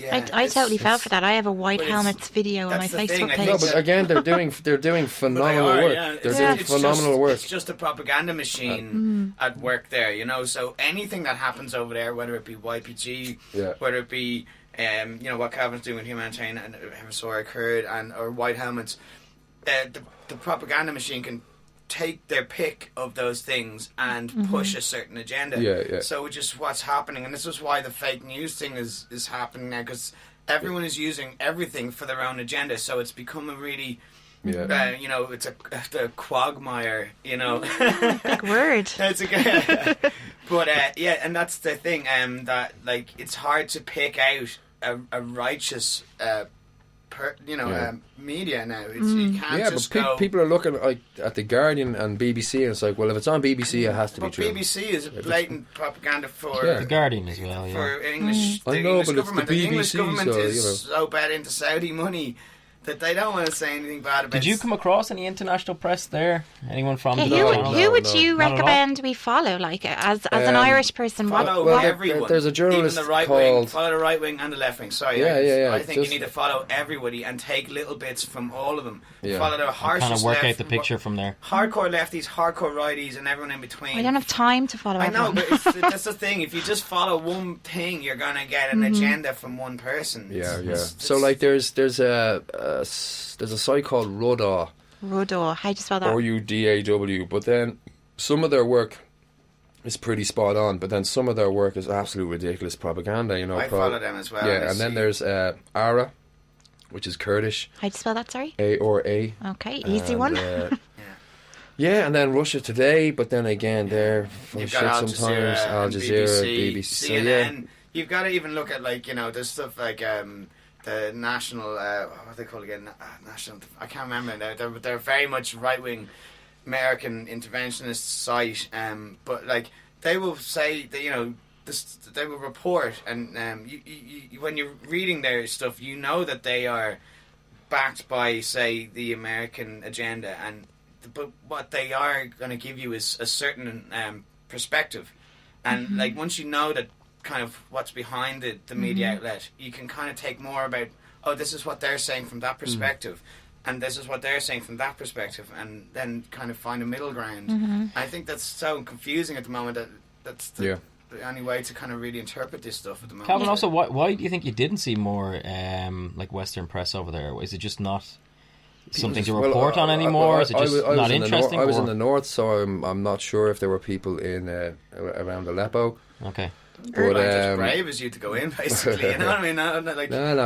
Yeah, I totally fell for that. I have a white but helmets video on my that's the thing, Facebook I page. think No, but again, they're doing phenomenal But they are, work. yeah. They're doing It's phenomenal just, work. It's just a propaganda machine at work there, you know. So anything that happens over there, whether it be YPG, whether it be you know what Calvin's doing with humanitarian and Syrian Kurd and or white helmets, the propaganda machine can take their pick of those things and push a certain agenda. Yeah. So which is what's happening, and this is why the fake news thing is happening now, because everyone is using everything for their own agenda. So it's become a really, you know, it's the quagmire, you know. Big word. It's but yeah, and that's the thing. That like it's hard to pick out a righteous. Media now. You can't just go. People are looking like at the Guardian and BBC, and it's like, well, if it's on BBC, it has to be true. BBC is a blatant propaganda for The Guardian as well. for English. I The know, English but it's the government. The English BBC, government so, is you know. so bad into Saudi money that they don't want to say anything bad about. Did you come across any international press there? Anyone from? Yeah, the who would no, you not at all. recommend we follow? Like as an Irish person, Follow what everyone. there's a journalist even the right wing. called- Follow the right wing and the left wing. Sorry, Yeah. I think Just- you need to follow everybody and take little bits from all of them. Yeah. Follow the harshest Kind of work left, out the picture from there. hardcore lefties, hardcore righties, and everyone in between. I don't have time to follow I know, everyone. but that's the thing. If you just follow one thing, you're gonna get an agenda from one person. So like, there's a site called Rudaw, Rudaw. How do you spell that? Rudaw, but then some of their work is pretty spot on, but then some of their work is absolute ridiculous propaganda. You know, I follow them as well. Yeah, and then there's Ara, which is Kurdish, How do you spell that? Sorry. A. Okay, easy And, one. Yeah, and then Russia Today, but then again they're full of You've shit got Al sometimes. Jazeera, Al and Jazeera, BBC, so yeah. CNN. You've got to even look at, like, you know, there's stuff like the national, what are they called again? National, I can't remember. They're very much right wing American interventionist site, but like they will say that, you know, they will report, and you, when you're reading their stuff, you know that they are backed by, say, the American agenda, but what they are going to give you is a certain perspective, and like once you know that kind of what's behind the media outlet, you can kind of take more about, oh, this is what they're saying from that perspective, and this is what they're saying from that perspective, and then kind of find a middle ground. I think that's so confusing at the moment that that's the only way to kind of really interpret this stuff at the moment. Calvin, also, why do you think you didn't see more like Western press over there? Is it just not something to report on anymore? Is it just not interesting? I was in the north, so I'm not sure if there were people in around Aleppo. Okay. But just brave as you to go in, basically. You know what I mean? No,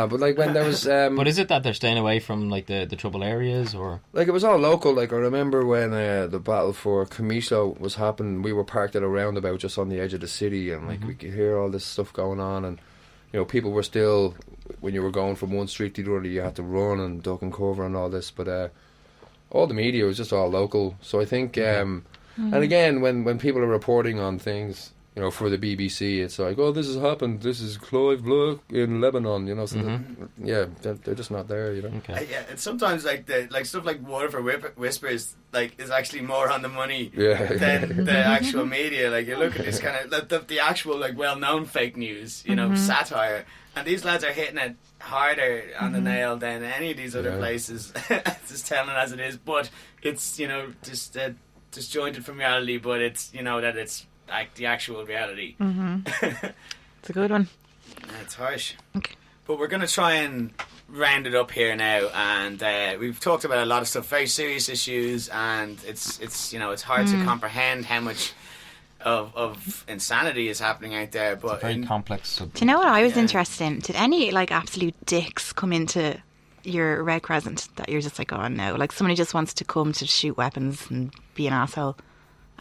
but like when there was, but is it that they're staying away from like the trouble areas, or like it was all local? Like I remember when the battle for Comito was happening, we were parked at a roundabout just on the edge of the city, and like we could hear all this stuff going on, and you know, people were still, when you were going from one street to the other, you had to run and duck and cover and all this, but all the media was just all local. So I think, and again, when people are reporting on things, you know, for the BBC, it's like, oh, this has happened. This is Clive Bloch in Lebanon, you know. So they're just not there, you know. okay? Yeah, and sometimes like stuff like Water for Whispers like is actually more on the money than the actual media. Like you look at this kind of the actual like well-known fake news, you know, satire, and these lads are hitting it harder on the nail than any of these other places. Just telling it as it is, but it's, you know, just disjointed from reality. But it's, you know, that it's like the actual reality. It's a good one. It's harsh. Okay. But we're going to try and round it up here now, and we've talked about a lot of stuff, very serious issues, and it's you know, it's hard to comprehend how much of insanity is happening out there. But It's a very complex subject. Do you know what I was interested in? Did any like absolute dicks come into your Red Crescent that you're just like, oh no, like somebody just wants to come to shoot weapons and be an asshole?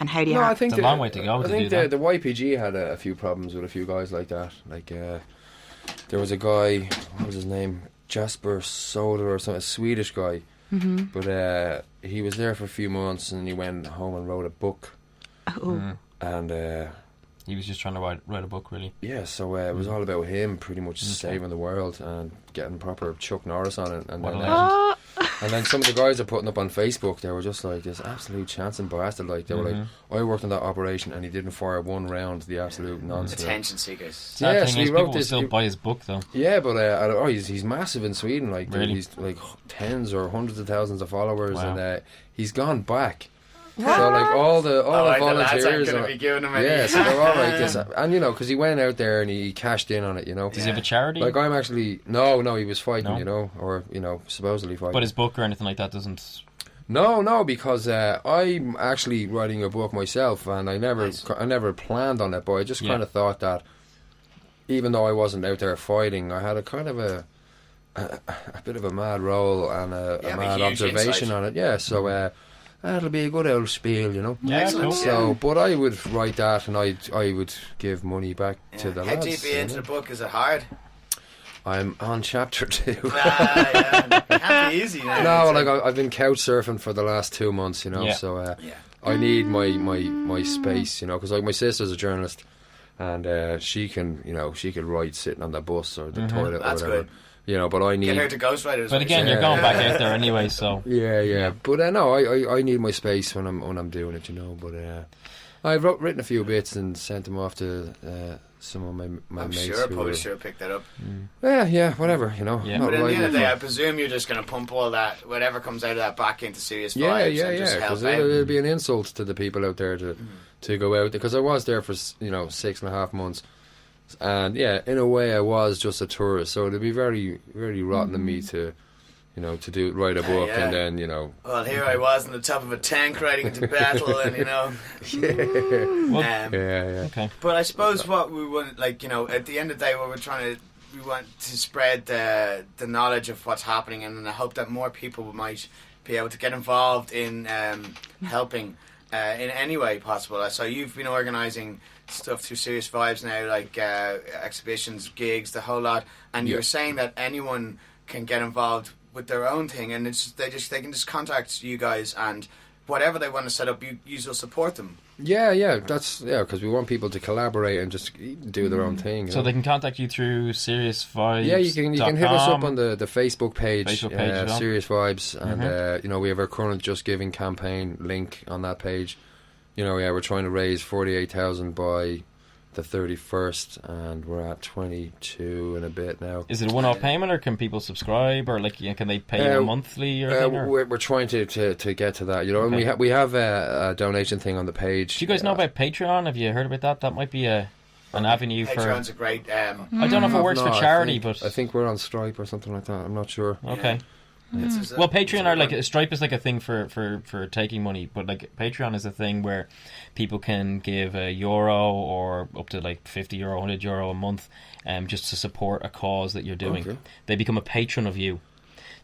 And how do you? I think It's a long way to go I to think do that. the YPG had a few problems with a few guys like that. Like there was a guy, what was his name, Jasper Soder or something, a Swedish guy. But he was there for a few months, and he went home and wrote a book. And He was just trying to write a book, really. yeah, so it was all about him pretty much saving the world and getting proper Chuck Norris on it. And What a then, legend. And then some of the guys are putting up on Facebook, they were just like, this absolute chancing bastard. Like, they were like, I worked on that operation and he didn't fire one round, the absolute nonsense. Attention seekers. Sad thing is, people will still buy his book, though. Yeah, but he's massive in Sweden. Like, really? He's like tens or hundreds of thousands of followers, and he's gone back. What? So like all the volunteers, the be giving him so they're all like this, and because he went out there and he cashed in on it. Does he have a charity? Like I'm actually no, he was fighting, or supposedly fighting. But his book or anything like that doesn't. No, because I'm actually writing a book myself, and I never planned on it, but I just kind of thought that even though I wasn't out there fighting, I had a kind of a bit of a mad role and a mad observation on it. Yeah, so. That'll be a good old spiel, Yeah, cool. So, but I would write that, and I would give money back to the lads. How deep are you into the book? Is it hard? I'm on chapter 2. It can't be easy now. No, like I've been couch surfing for the last 2 months, so I need my space, because like my sister's a journalist, and she can write sitting on the bus or the toilet or whatever. Good. But I need... Get her to ghostwrite. But again, you're going back out there anyway, so... Yeah. But no, I need my space when I'm doing it, But I've written a few bits and sent them off to some of my I'm mates. sure a publisher will pick that up. Yeah, whatever, Yeah. But at the end of the day, I presume you're just going to pump all that, whatever comes out of that, back into Syrias Vibes. Yeah, because it'll be an insult to the people out there to go out, because I was there for 6.5 months. And in a way, I was just a tourist, so it'd be very, very rotten of me to, write a book and then, Well, here I was on the top of a tank riding into battle, and Okay. But I suppose what we want, at the end of the day, what we want to spread the knowledge of what's happening, and I hope that more people might be able to get involved in helping in any way possible. So you've been organising stuff through Syrias Vibes now, like exhibitions, gigs, the whole lot, and you're saying that anyone can get involved with their own thing, and they can just contact you guys, and whatever they want to set up, you will support them. That's because we want people to collaborate and just do their own thing. So they can contact you through Syrias Vibes. Yeah, you can hit us up on the Facebook page, Syrias Vibes, and we have our current Just Giving campaign link on that page. We're trying to raise 48,000 by the 31st, and we're at 22 and a bit now. Is it a one-off payment, or can people subscribe, or can they pay you monthly or thing? We're trying to get to that, and we have a donation thing on the page. Do you guys know about Patreon? Have you heard about that? That might be an avenue for... Patreon's a great... I don't know if it works for charity, but... I think we're on Stripe or something like that. I'm not sure. Okay. Well, Patreon are Stripe is like a thing for taking money, but Patreon is a thing where people can give €1 or up to €50, €100 a month, just to support a cause that you're doing. Okay. They become a patron of you.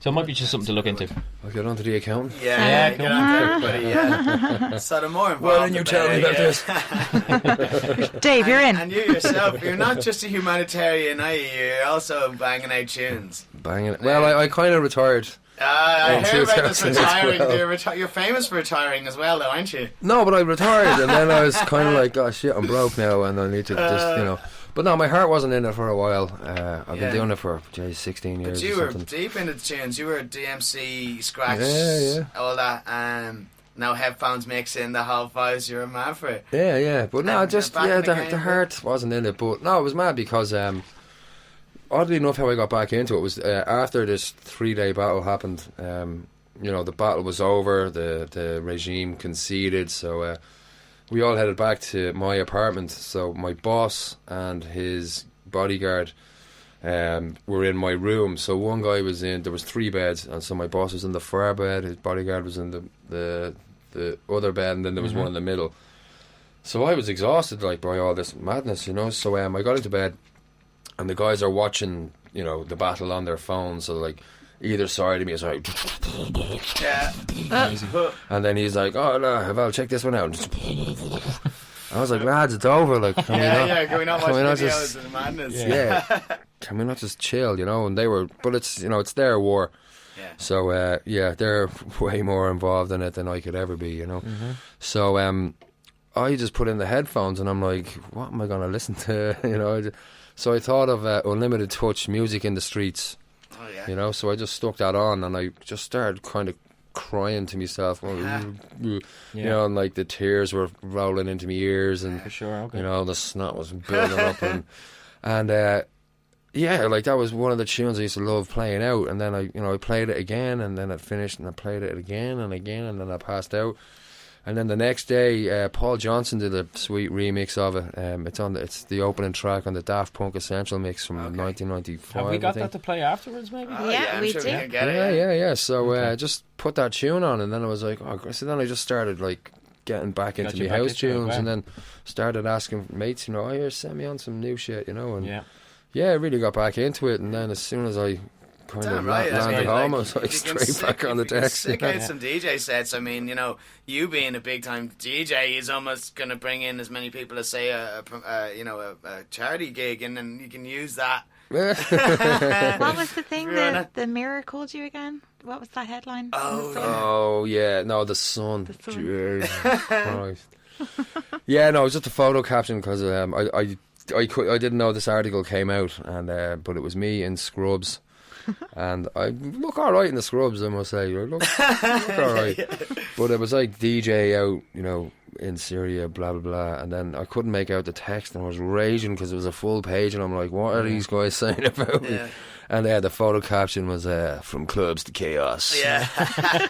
So it might be just something to look into. I'll get onto the account. Yeah, get on to everybody, So the more involved... Why don't you tell me about this? Dave, you're in. And you yourself, you're not just a humanitarian, are you? You're also banging out tunes. Banging. Well, I kind of retired. I heard about this retiring. You're famous for retiring as well, though, aren't you? No, but I retired, and then I was kind of like, oh shit, I'm broke now, and I need to just, But no, my heart wasn't in it for a while. I've been doing it for 16 years. But you were deep into the tunes. You were DMC, Scratch, all that. Now headphones mixing, the whole vibes. You're a man for it. Yeah. But no, the heart wasn't in it. But no, it was mad because oddly enough, how I got back into it was after this 3-day battle happened. The battle was over. The regime conceded. So. We all headed back to my apartment. So my boss and his bodyguard were in my room. So one guy was in. There was 3 beds, and so my boss was in the far bed. His bodyguard was in the other bed, and then there was one in the middle. So I was exhausted, by all this madness, So I got into bed, and the guys are watching, the battle on their phones. So either side of me is like, yeah. And then he's like, oh no, I'll check this one out. I was like, lads, it's over. Can we not watch videos of madness? Yeah. Can we not just chill, And they were, but it's, it's their war. Yeah. So they're way more involved in it than I could ever be, So I just put in the headphones, and I'm like, what am I going to listen to? So I thought of Unlimited Touch, Music in the Streets. Oh, yeah. You know, so I just stuck that on, and I just started kind of crying to myself, you know, and like the tears were rolling into my ears, and For sure, okay. you know, the snot was building up, and yeah, like that was one of the tunes I used to love playing out. And then I played it again, and then it finished, and I played it again and again, and then I passed out. And then the next day, Paul Johnson did a sweet remix of it. It's the opening track on the Daft Punk Essential mix from 1995. Have we got that to play afterwards, maybe? Oh, Yeah, we I'm sure do. we can get it. Yeah. So just put that tune on, and then I was like, so then I just started like getting back into my house tunes, and then started asking mates, you know, here, send me on some new shit, you know, and I really got back into it. And then as soon as I kind of landed home, I was like straight back on the decks. Sick out some DJ sets. I mean, you know, you being a big time DJ is almost going to bring in as many people as say a charity gig, and then you can use that. What was the thing that the Mirror called you again? What was that headline? Oh yeah, no, the Sun. Jesus Christ. Yeah, no, it was just a photo caption because I didn't know this article came out, and but it was me in scrubs. And I look all right in the scrubs, I must say. I look all right. But it was like DJ out, you know, in Syria, blah, blah, blah. And then I couldn't make out the text, and I was raging because it was a full page, and I'm like, what are these guys saying about me? And the photo caption was from clubs to chaos. Yeah.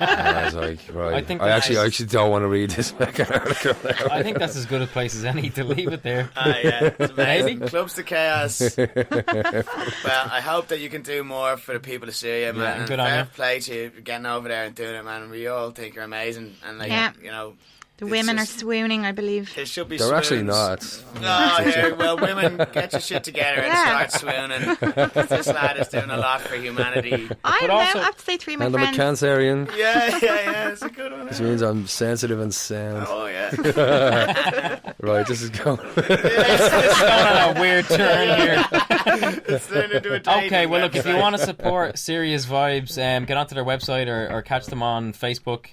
And I was like, right. I actually don't want to read this fucking article now. I think that's as good a place as any to leave it there. Yeah, it's amazing. Clubs to chaos. Well, I hope that you can do more for the people of Syria, man. Yeah, and good on fair you. play to you getting over there and doing it, man. We all think you're amazing, and like you know. The women are swooning, I believe. It should be. They're actually not. Well, women, get your shit together and start swooning. This lad is doing a lot for humanity. I have to say, three of my And I'm a friends. Cancerian. Yeah, it's a good one. This means I'm sensitive and sound. Oh yeah. Right, this is going. It's going on a weird turn here. It's turned into a dating Okay, well, look, if you website. want to support Syrias Vibes, get onto their website or catch them on Facebook,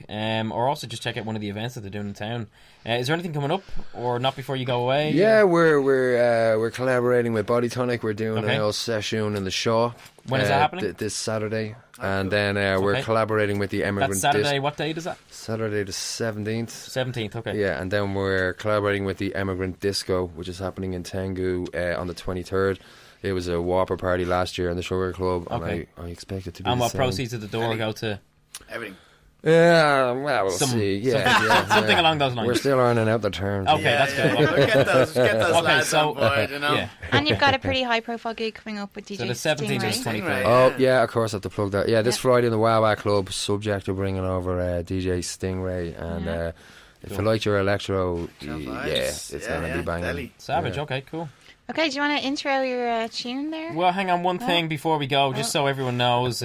or also just check out one of the events that they're doing in town. Is there anything coming up, or not before you go away? Yeah, we're collaborating with Body Tonic. We're doing a whole session in the Shaw. When is that happening? This Saturday. And then we're collaborating with the Emigrant That's Saturday. What date is that? Saturday the 17th. 17th, okay. Yeah, and then we're collaborating with the Emigrant Disco, which is happening in Tengu on the 23rd. It was a Whopper party last year in the Sugar Club, and I expect it to be And the what same. proceeds at the door go to? Everything. Yeah, well, we'll see. Yeah, something along those lines. We're still earning out the terms. Okay, that's good. We'll get those lads on board, you know. Yeah. And you've got a pretty high-profile gig coming up with DJ So the 17th is Stingray. 23rd. Oh, yeah, of course I have to plug that. Yeah, this Friday in the Wow Wow Club, subject to bringing over DJ Stingray. And if you like your electro, it's going to be banging. Deli. Savage, Yeah. okay, cool. Okay, do you want to intro your tune there? Well, hang on, one thing before we go, just so everyone knows,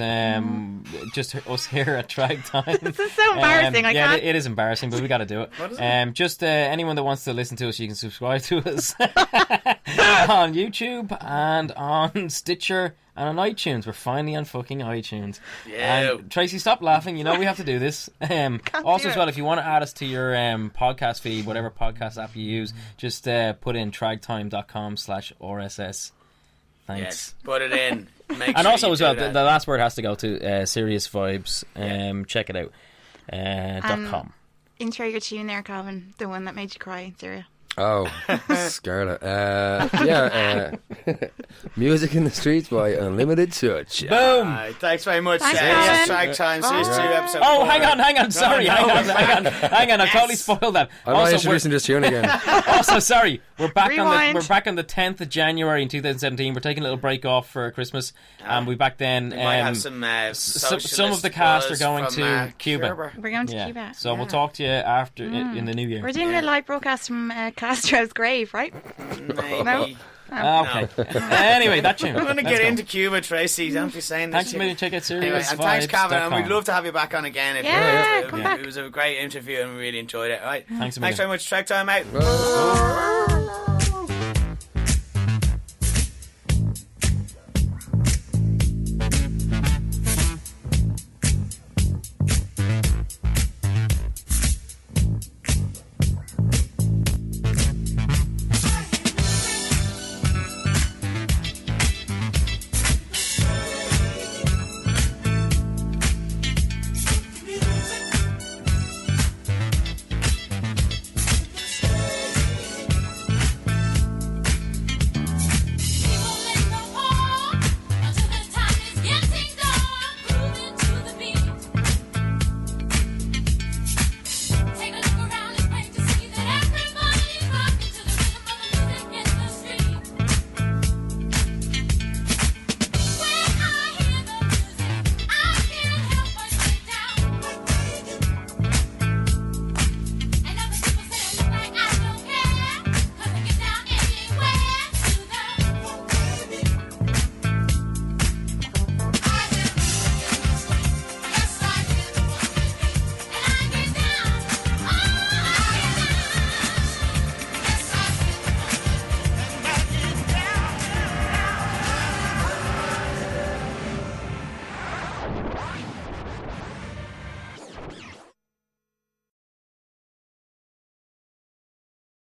just us here at Tragtime. This is so embarrassing. I can't. It is embarrassing, but we got to do it. What is it? Just anyone that wants to listen to us, you can subscribe to us on YouTube and on Stitcher and on iTunes. We're finally on fucking iTunes. Yeah. And Tracy, stop laughing. You know we have to do this. Also, as well, if you want to add us to your podcast feed, whatever podcast app you use, just put in tragtime.com/RSS. Thanks. Yes, put it in. Make And sure also you as well, do that. the last word has to go to Syrias Vibes. Check it out. .com. Intro your tune there, Calvin. The one that made you cry in Syria. Oh, Scarlet. Music in the Streets by Unlimited Touch. Boom! Alright, thanks very much. Thanks, Yes, Colin. Tragtime Series 2 episode Oh, 4. hang on, sorry, hang on. I totally spoiled that. I'm not Also, introducing this tune again. also, sorry, we're back Rewind. we're back on the 10th of January in 2017. We're taking a little break off for Christmas, and we'll be back then. We might have some some of the cast are going to Cuba. We're going to Yeah. Cuba. So we'll talk to you after in the new year. We're doing a live broadcast from Castro's grave, right? Maybe. Okay. Anyway, that tune. I'm going to Let's get go. into Cuba, Tracy. Don't be saying this Thanks a shit. million. Check out Anyway, and thanks, Calvin, and we'd SeriasVibes.com. love to have you back on again. Yeah, come back. It was a great interview, and we really enjoyed it. All right. Thanks a Thanks million. very much. Tragtime out. Bye.